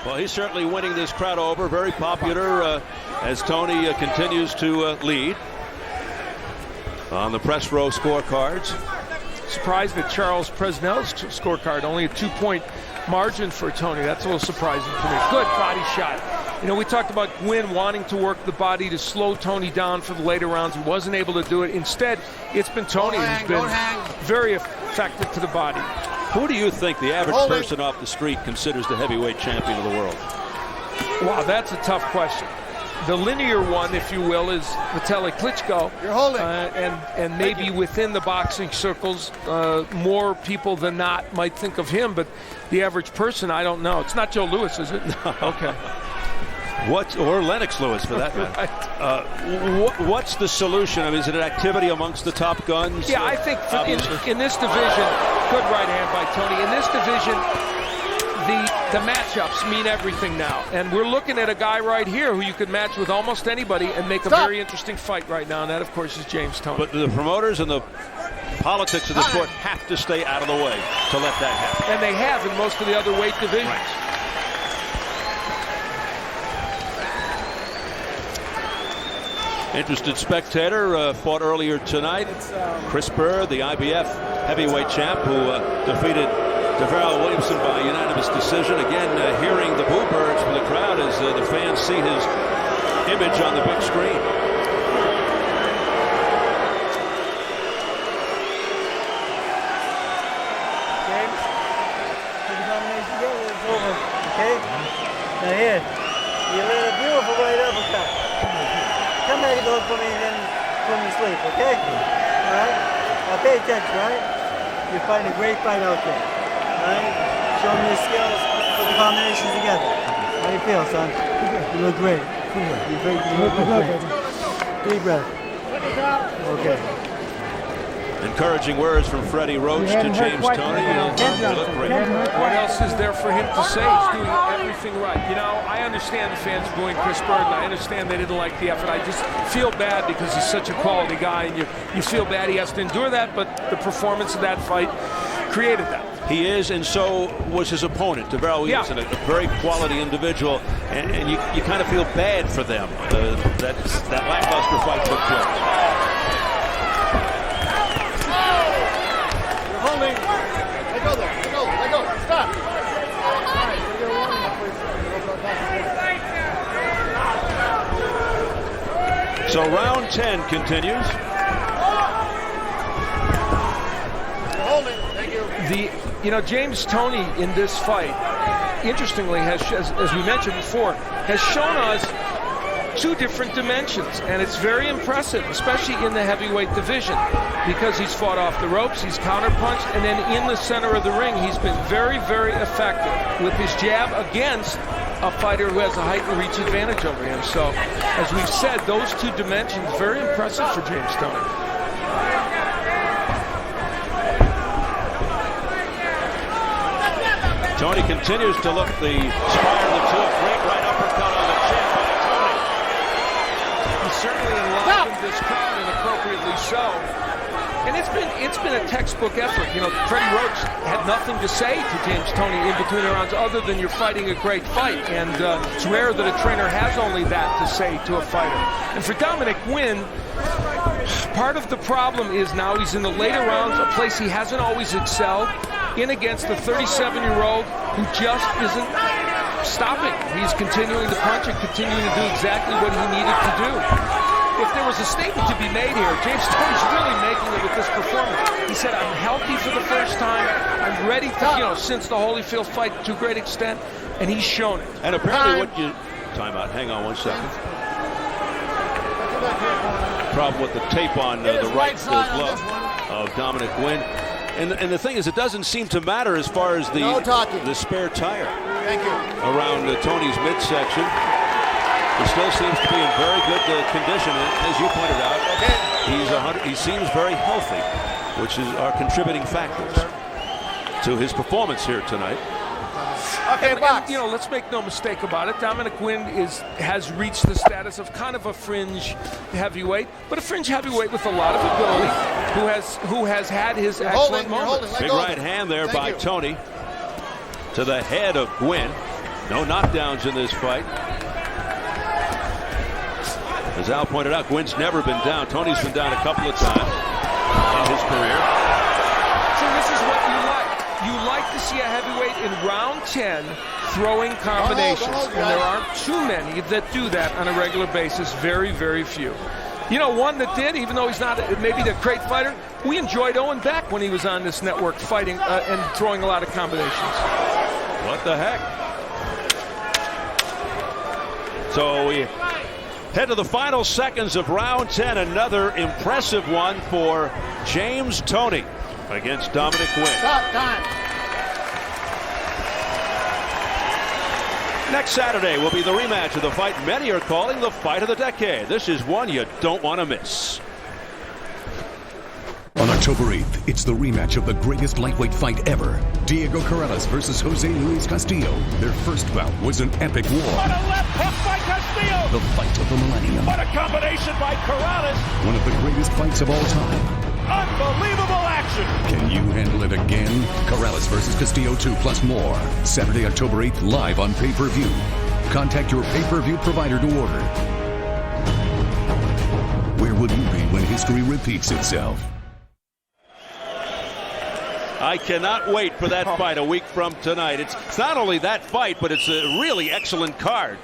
Well, he's certainly winning this crowd over. Very popular as Toney continues to lead on the press row scorecards. Surprised at Charles Presnell's scorecard, only a 2-point margin for Toney. That's a little surprising to me. Good body shot. You know, we talked about Guinn wanting to work the body to slow Toney down for the later rounds. He wasn't able to do it. Instead, it's been Toney who's been very effective to the body. Who do you think the average person off the street considers the heavyweight champion of the world? Wow, that's a tough question. The linear one, if you will, is Vitaly Klitschko. You're holding. And maybe within the boxing circles, more people than not might think of him, but the average person, I don't know. It's not Joe Louis, is it? No. Okay. Or Lennox Lewis, for that matter. What's the solution? I mean, is it an activity amongst the top guns? Yeah, I think in this division, good right hand by Toney. In this division, the matchups mean everything now. And we're looking at a guy right here who you could match with almost anybody and make a very interesting fight right now. And that, of course, is James Toney. But the promoters and the politics of the sport have to stay out of the way to let that happen. And they have in most of the other weight divisions. Right. Interested spectator fought earlier tonight. Chris Burr, the IBF heavyweight champ, who defeated Deverell Williamson by unanimous decision. Again, hearing the boo birds from the crowd as the fans see his image on the big screen. James, put the combination together, it's over, okay? Now here, you let a beautiful right uppercut. Come back and look for me and then put me to sleep, okay? All right? Now pay attention, all right? You're fighting a great fight out there, all right? Show me your skills, put the combinations together. How do you feel, son? You look great. You look great. Deep breath. Okay. Encouraging words from Freddie Roach to James Toney. You look great. What else is there for him to say? He's doing everything right. You know, I understand the fans booing Chris Burr, and I understand they didn't like the effort. I just feel bad because he's such a quality guy, and you feel bad he has to endure that, but the performance of that fight created that. He is, and so was his opponent, Deverell Williamson, a very quality individual, and you kind of feel bad for them. That lackluster fight took place. Holding. Let go there. Let go. Stop. So round 10 continues. Holding. Thank you. James Toney in this fight, interestingly, has, as we mentioned before, has shown us two different dimensions, and it's very impressive, especially in the heavyweight division, because he's fought off the ropes, he's counterpunched, and then in the center of the ring, he's been very, very effective with his jab against a fighter who has a height and reach advantage over him. So, as we've said, those two dimensions, very impressive for James Toney. Toney continues to look the spire of the two. A great right uppercut on the chin by Toney. He's certainly enlivened this crowd, and appropriately so. And it's been a textbook effort. You know, Freddie Roach had nothing to say to James Toney in between the rounds other than you're fighting a great fight. And it's rare that a trainer has only that to say to a fighter. And for Dominick Guinn, part of the problem is now he's in the later rounds, a place he hasn't always excelled, in against the 37-year-old who just isn't stopping. He's continuing to punch and continuing to do exactly what he needed to do. If there was a statement to be made here, James Toney's really making it with this performance. He said, I'm healthy for the first time. I'm ready to, since the Holyfield fight to a great extent, and he's shown it. And apparently time out, hang on 1 second. Problem with the tape on the right glove of Dominick Guinn. And the thing is, it doesn't seem to matter as far as the spare tire. Thank you. Around Toney's midsection. He still seems to be in very good condition. And as you pointed out, he seems very healthy, which are contributing factors to his performance here tonight. Okay, and, you know, let's make no mistake about it. Dominick Guinn has reached the status of kind of a fringe heavyweight, but a fringe heavyweight with a lot of ability, who has had his excellent moments. Big right hand there by Toney to the head of Guinn. No knockdowns in this fight. As Al pointed out, Gwynn's never been down. Toney's been down a couple of times in his career. So this is what you like. You like to see a heavyweight in round 10 throwing combinations. And there aren't too many that do that on a regular basis. Very, very few. You know, one that did, even though he's not maybe the great fighter, we enjoyed Owen Beck when he was on this network fighting and throwing a lot of combinations. What the heck? So we head to the final seconds of round 10. Another impressive one for James Toney against Dominick Guinn. Stop time. Next Saturday will be the rematch of the fight many are calling the fight of the decade. This is one you don't want to miss. On October 8th, it's the rematch of the greatest lightweight fight ever. Diego Corrales versus Jose Luis Castillo. Their first bout was an epic war. What a left hook by Castillo! The fight of the millennium. What a combination by Corrales! One of the greatest fights of all time. Unbelievable action! Can you handle it again? Corrales versus Castillo 2 plus more. Saturday, October 8th, live on pay-per-view. Contact your pay-per-view provider to order. Where will you be when history repeats itself? I cannot wait for that fight a week from tonight. It's not only that fight, but it's a really excellent card.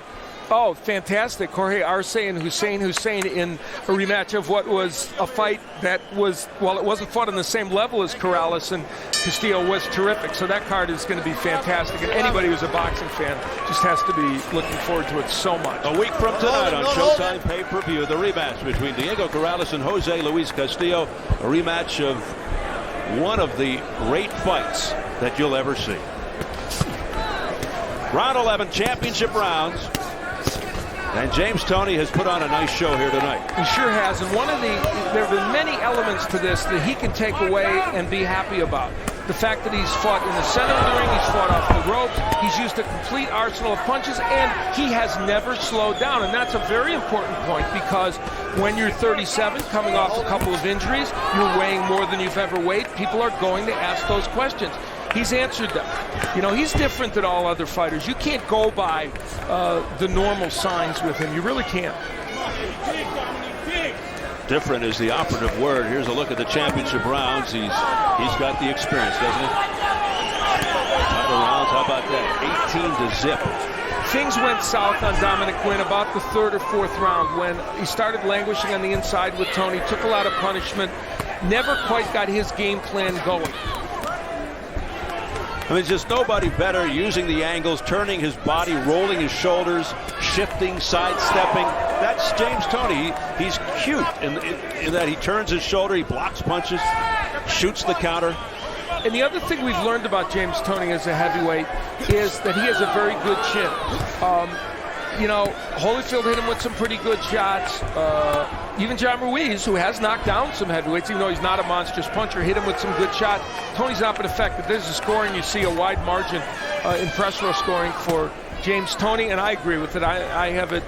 Oh, fantastic. Jorge Arce and Hussein in a rematch of what was a fight that was, while it wasn't fought on the same level as Corrales and Castillo, was terrific. So that card is going to be fantastic. And anybody who's a boxing fan just has to be looking forward to it so much. A week from tonight on Showtime pay-per-view, the rematch between Diego Corrales and Jose Luis Castillo. A rematch of one of the great fights that you'll ever see. Round 11, championship rounds. And James Toney has put on a nice show here tonight. He sure has. And there have been many elements to this that he can take away and be happy about. The fact that he's fought in the center of the ring, he's fought off the ropes, he's used a complete arsenal of punches, and he has never slowed down. And that's a very important point, because when you're 37, coming off a couple of injuries, you're weighing more than you've ever weighed, people are going to ask those questions. He's answered them. You know, he's different than all other fighters. You can't go by the normal signs with him. You really can't. Different is the operative word. Here's a look at the championship rounds. He's got the experience, doesn't he? Title rounds, how about that? 18 to zip. Things went south on Dominick Guinn about the third or fourth round when he started languishing on the inside with Toney, took a lot of punishment, never quite got his game plan going. I mean, just nobody better, using the angles, turning his body, rolling his shoulders, shifting, sidestepping. That's James Toney. He's cute in that he turns his shoulder, he blocks punches, shoots the counter. And the other thing we've learned about James Toney as a heavyweight is that he has a very good chin. You know, Holyfield hit him with some pretty good shots. Even John Ruiz, who has knocked down some heavyweights, even though he's not a monstrous puncher, hit him with some good shots. Toney's not been effective. There's a scoring. You see a wide margin in press row scoring for James Toney, and I agree with it. I have it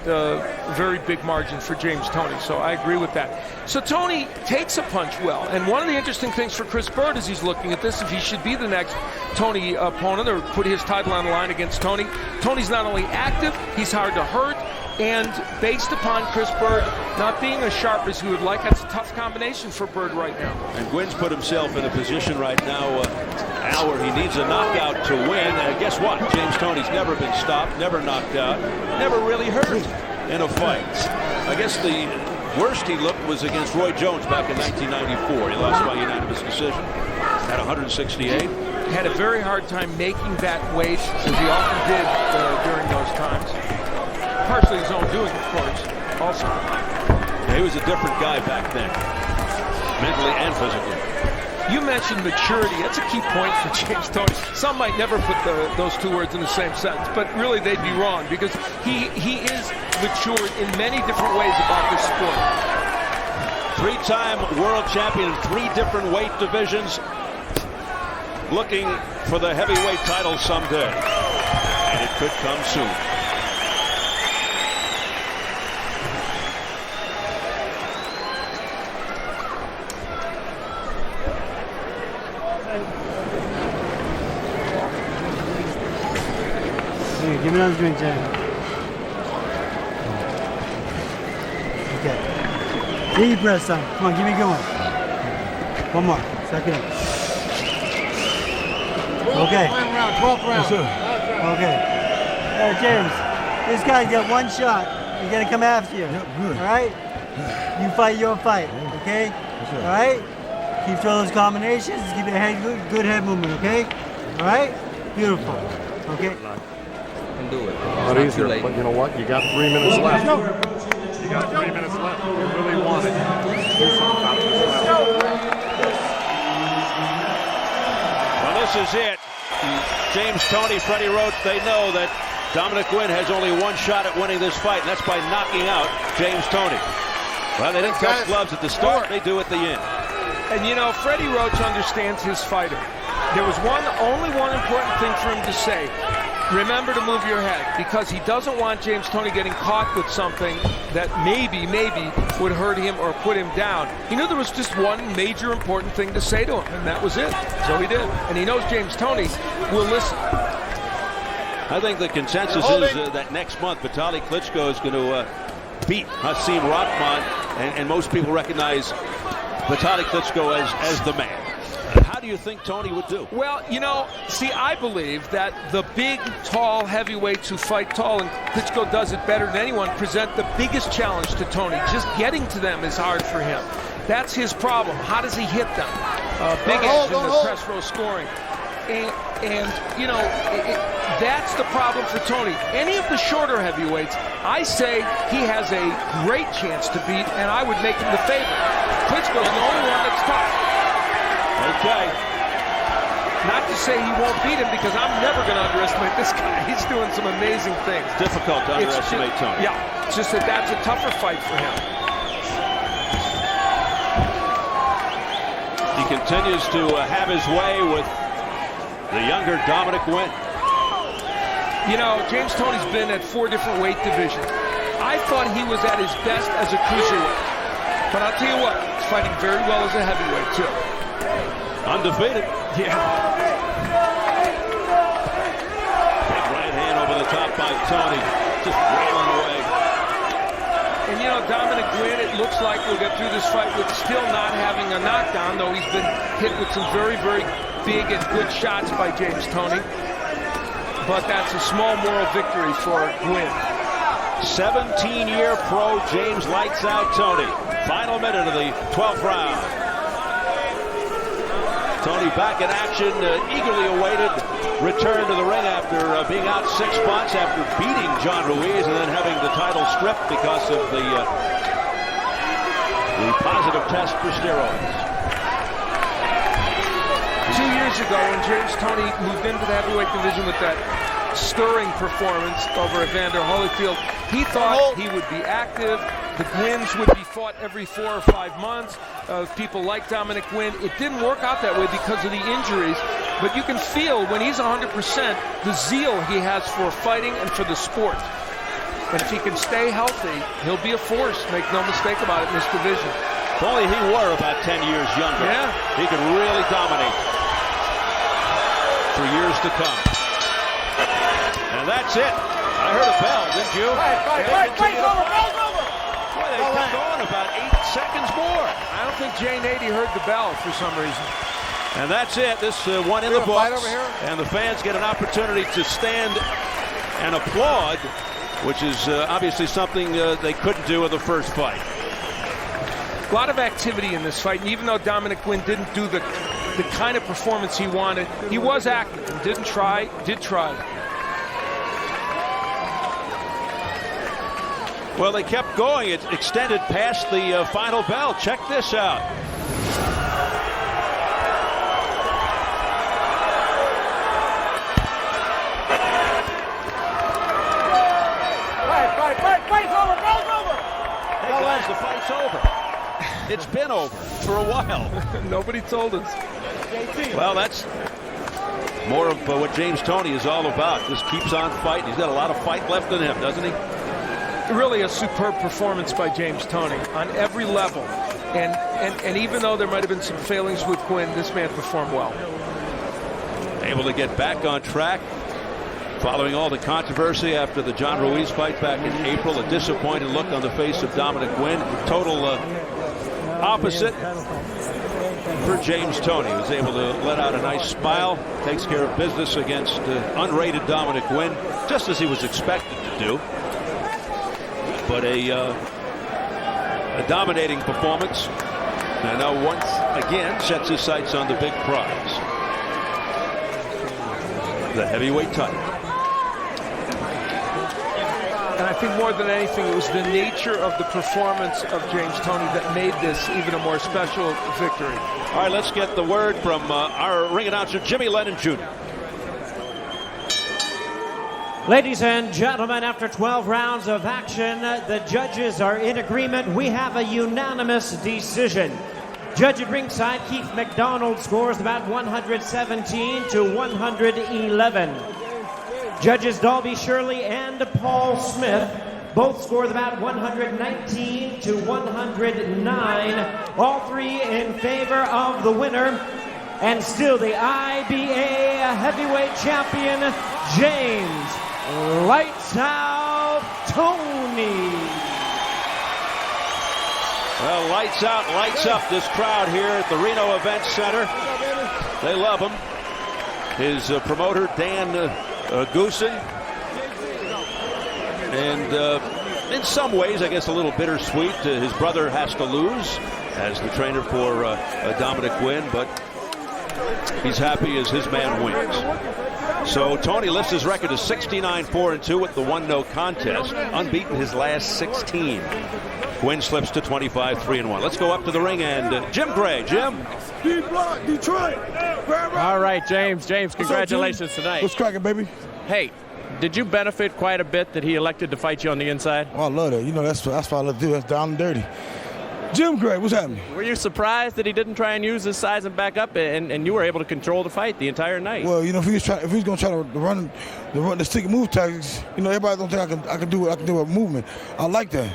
very big margin for James Toney, so I agree with that. So Toney takes a punch well, and one of the interesting things for Chris Bird as he's looking at this, if he should be the next Toney opponent or put his title on the line against Toney, Toney's not only active, he's hard to hurt, and based upon Chris Bird not being as sharp as he would like, that's a tough combination for Bird right now. And Gwynn's put himself in a position right now, Al, where he needs a knockout to win. And guess what? James Toney's never been stopped, never knocked out, never really hurt in a fight. I guess the worst he looked was against Roy Jones back in 1994. He lost by unanimous decision at 168. Had a very hard time making that weight, as he often did during those times. Partially his own doing, of course, also. Yeah, he was a different guy back then, mentally and physically. You mentioned maturity. That's a key point for James Toney. Some might never put those two words in the same sentence, but really they'd be wrong because he is matured in many different ways about this sport. Three-time world champion in 3 different weight divisions, looking for the heavyweight title someday, and it could come soon. Give me another drink, Jay. Okay. Deep breath, son. Come on, keep me going. One more. Second. Okay. 12th round. Okay. All right, James. This guy's got one shot. He's gonna come after you. All right? You fight your fight. Okay? All right? Keep throwing those combinations. Keep your head good head movement. Okay? All right? Beautiful. Okay. Do it. Not easier, but you know what? You got 3 minutes left. You got 3 minutes left. You really want it. Do something about this left. Well, this is it. James Toney, Freddie Roach, they know that Dominick Guinn has only one shot at winning this fight, and that's by knocking out James Toney. Well, they didn't touch gloves at the start. They do at the end. And, you know, Freddie Roach understands his fighter. There was only one important thing for him to say. Remember to move your head, because he doesn't want James Toney getting caught with something that maybe would hurt him or put him down. He knew there was just one major important thing to say to him, and that was it. So he did. And he knows James Toney will listen. I think the consensus is that next month Vitaly Klitschko is going to beat Hasim Rahman, and most people recognize Vitaly Klitschko as the man. How do you think Toney would do? Well, you know, see, I believe that the big, tall heavyweights who fight tall, and Klitschko does it better than anyone, present the biggest challenge to Toney. Just getting to them is hard for him. That's his problem. How does he hit them? Big edge in the press row scoring. And you know, that's the problem for Toney. Any of the shorter heavyweights, I say he has a great chance to beat, and I would make him the favorite. Klitschko's the only one that's tough. Okay. Not to say he won't beat him, because I'm never going to underestimate this guy. He's doing some amazing things. Difficult to underestimate Toney. Yeah, it's just that's a tougher fight for him. He continues to have his way with the younger Dominick Guinn. You know, James Toney's been at 4 different weight divisions. I thought he was at his best as a cruiserweight. But I'll tell you what, he's fighting very well as a heavyweight, too. Undefeated. Yeah. Big right hand over the top by Toney. Just railing away. And you know, Dominick Guinn, it looks like we'll get through this fight with still not having a knockdown, though he's been hit with some very, very big and good shots by James Toney. But that's a small moral victory for Guinn. 17-year pro James Lights Out Toney. Final minute of the 12th round. Toney back in action, eagerly awaited return to the ring after being out 6 spots after beating John Ruiz and then having the title stripped because of the positive test for steroids. 2 years ago, when James Toney moved into the heavyweight division with that stirring performance over Evander Holyfield, he thought he would be active. The Guinns would be fought every 4 or 5 months. People like Dominick Guinn. It didn't work out that way because of the injuries. But you can feel when he's 100% the zeal he has for fighting and for the sport. And if he can stay healthy, he'll be a force. Make no mistake about it in this division. If only he were about 10 years younger. Yeah. He could really dominate for years to come. And that's it. I heard a bell, didn't you? Fight, over. Boy, they kept going about 8 seconds more. I don't think Jay Nady heard the bell for some reason. And that's it. This one in the books. And the fans get an opportunity to stand and applaud, which is obviously something they couldn't do in the first fight. A lot of activity in this fight, and even though Dominick Guinn didn't do the kind of performance he wanted, he was active and did try. Well, they kept going. It extended past the final bell. Check this out. It's been over for a while. Nobody told us. Well, that's more of what James Toney is all about. Just keeps on fighting. He's got a lot of fight left in him, doesn't he? Really a superb performance by James Toney on every level. And even though there might have been some failings with Guinn, this man performed well. Able to get back on track following all the controversy after the John Ruiz fight back in April. A disappointed look on the face of Dominick Guinn. Total opposite for James Toney. He was able to let out a nice smile. Takes care of business against unrated Dominick Guinn, just as he was expected to do. But a dominating performance. And now once again sets his sights on the big prize, the heavyweight title. And I think more than anything, it was the nature of the performance of James Toney that made this even a more special victory. All right, let's get the word from our ring announcer, Jimmy Lennon Jr. Ladies and gentlemen, after 12 rounds of action, the judges are in agreement. We have a unanimous decision. Judge at ringside, Keith McDonald, scores about 117 to 111. Judges Dalby Shirley and Paul Smith both scored about 119 to 109. All three in favor of the winner. And still the IBA Heavyweight Champion, James Lights Out Toney. Well, lights out, lights up this crowd here at the Reno Events Center. They love him. His promoter, Dan Goosen. And in some ways, I guess a little bittersweet. His brother has to lose as the trainer for Dominick Guinn, but he's happy as his man wins. So Toney lifts his record to 69-4-2 with the 1-no contest, unbeaten his last 16. Guinn slips to 25-3-1. Let's go up to the ring and Jim Gray. Jim. Detroit. All right, James. Congratulations tonight. What's cracking, baby? Hey, did you benefit quite a bit that he elected to fight you on the inside? Oh, I love that. You know, that's what I love to do. That's down and dirty. Jim Gray, what's happening? Were you surprised that he didn't try and use his size and back up, and you were able to control the fight the entire night? Well, you know, if he's going to try to run the stick and move tactics, you know, everybody don't think I can do it. I can do a movement. I like that.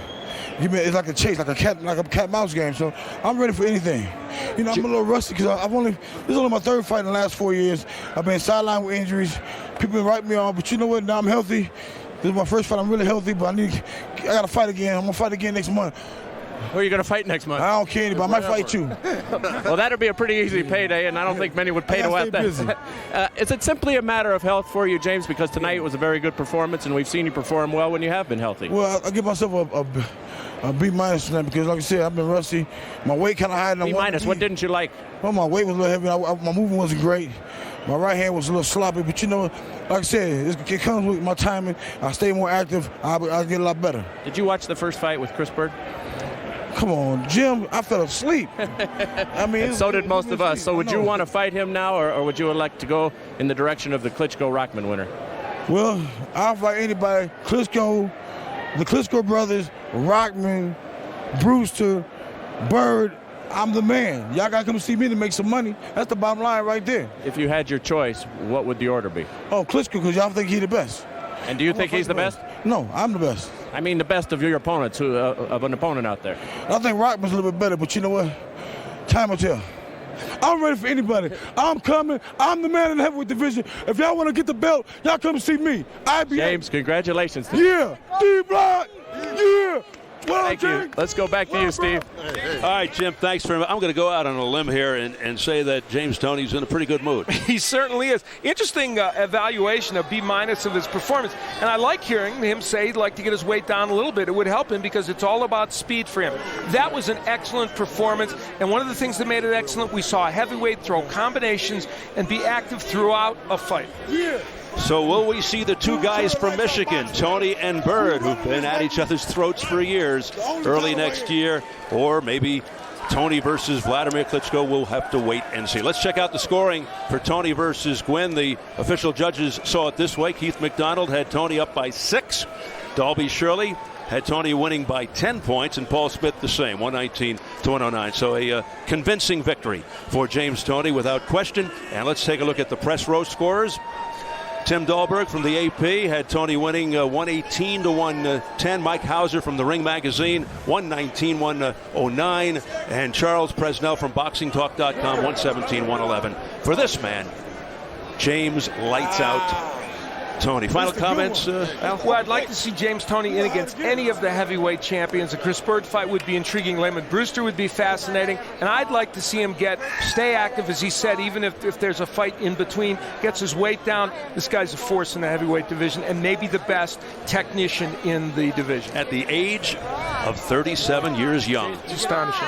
It's like a chase, like a cat mouse game. So I'm ready for anything. You know, I'm a little rusty because this is only my third fight in the last 4 years. I've been sidelined with injuries. People been writing me off, but you know what? Now I'm healthy. This is my first fight. I'm really healthy, but I got to fight again. I'm gonna fight again next month. Who are you going to fight next month? I don't care anybody. I might fight you. Well, that'd be a pretty easy payday, and I don't think many would pay to have that. Is it simply a matter of health for you, James? Because tonight was a very good performance, and we've seen you perform well when you have been healthy. Well, I give myself a B- tonight because, like I said, I've been rusty. My weight kind of high. B-. What didn't you like? Well, my weight was a little heavy. My movement wasn't great. My right hand was a little sloppy, but you know, like I said, it comes with my timing. I stay more active. I'll get a lot better. Did you watch the first fight with Chris Bird? Come on, Jim, I fell asleep. I mean, so did most of us. So would you want to fight him now, or would you elect to go in the direction of the Klitschko-Rockman winner? Well, I'll fight anybody. Klitschko, the Klitschko brothers, Rockman, Brewster, Bird. I'm the man. Y'all got to come see me to make some money. That's the bottom line right there. If you had your choice, what would the order be? Oh, Klitschko, because y'all think he's the best. And do you think he's the best? No, I'm the best. I mean the best of your opponents, of an opponent out there. I think Rockman's a little bit better, but you know what? Time will tell. I'm ready for anybody. I'm coming. I'm the man in the heavyweight division. If y'all want to get the belt, y'all come see me. IBA. James, congratulations. Yeah. D-Block. Yeah. Thank you. Let's go back to you, Steve. All right, Jim, thanks very much. I'm going to go out on a limb here and say that James Toney's in a pretty good mood. He certainly is. Interesting evaluation of B- of his performance. And I like hearing him say he'd like to get his weight down a little bit. It would help him because it's all about speed for him. That was an excellent performance. And one of the things that made it excellent, we saw a heavyweight throw combinations and be active throughout a fight. Yeah. So will we see the two guys from Michigan, Toney and Bird, who've been at each other's throats for years, early next year? Or maybe Toney versus Vladimir Klitschko? We'll have to wait and see. Let's check out the scoring for Toney versus Guinn. The official judges saw it this way. Keith McDonald had Toney up by 6. Dalby Shirley had Toney winning by 10 points, and Paul Smith the same, 119 to 109. So a convincing victory for James Toney without question. And let's take a look at the press row scores. Tim Dahlberg from the AP had Toney winning 118 to 110. Mike Hauser from the Ring Magazine 119 109, and Charles Presnell from BoxingTalk.com 117 111. For this man, James Lights Out Toney. Final comments, Al? Well, I'd like to see James Toney in against any of the heavyweight champions. The Chris Bird fight would be intriguing. Layman Brewster would be fascinating. And I'd like to see him stay active, as he said, even if there's a fight in between, gets his weight down. This guy's a force in the heavyweight division and maybe the best technician in the division. At the age of 37 years young. It's astonishing.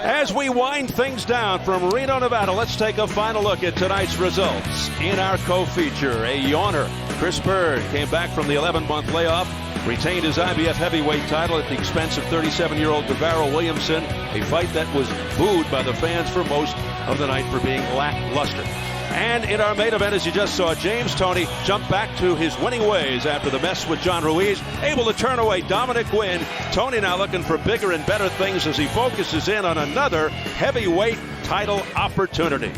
As we wind things down from Reno, Nevada, let's take a final look at tonight's results. In our co-feature, a yawner, Chris Bird came back from the 11-month layoff, retained his IBF heavyweight title at the expense of 37-year-old Devarro Williamson, a fight that was booed by the fans for most of the night for being lackluster. And in our main event, as you just saw, James Toney jump back to his winning ways after the mess with John Ruiz, able to turn away Dominick Guinn. Toney now looking for bigger and better things as he focuses in on another heavyweight title opportunity.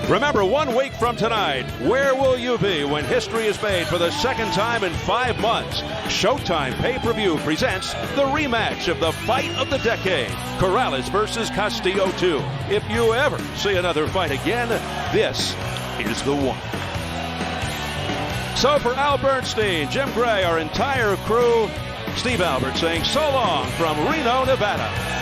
Remember, 1 week from tonight, where will you be when history is made for the second time in 5 months? Showtime pay-per-view presents the rematch of the fight of the decade, Corrales versus Castillo 2. If you ever see another fight again, this is the one. So for Al Bernstein, Jim Gray, our entire crew, Steve Albert saying so long from Reno, Nevada.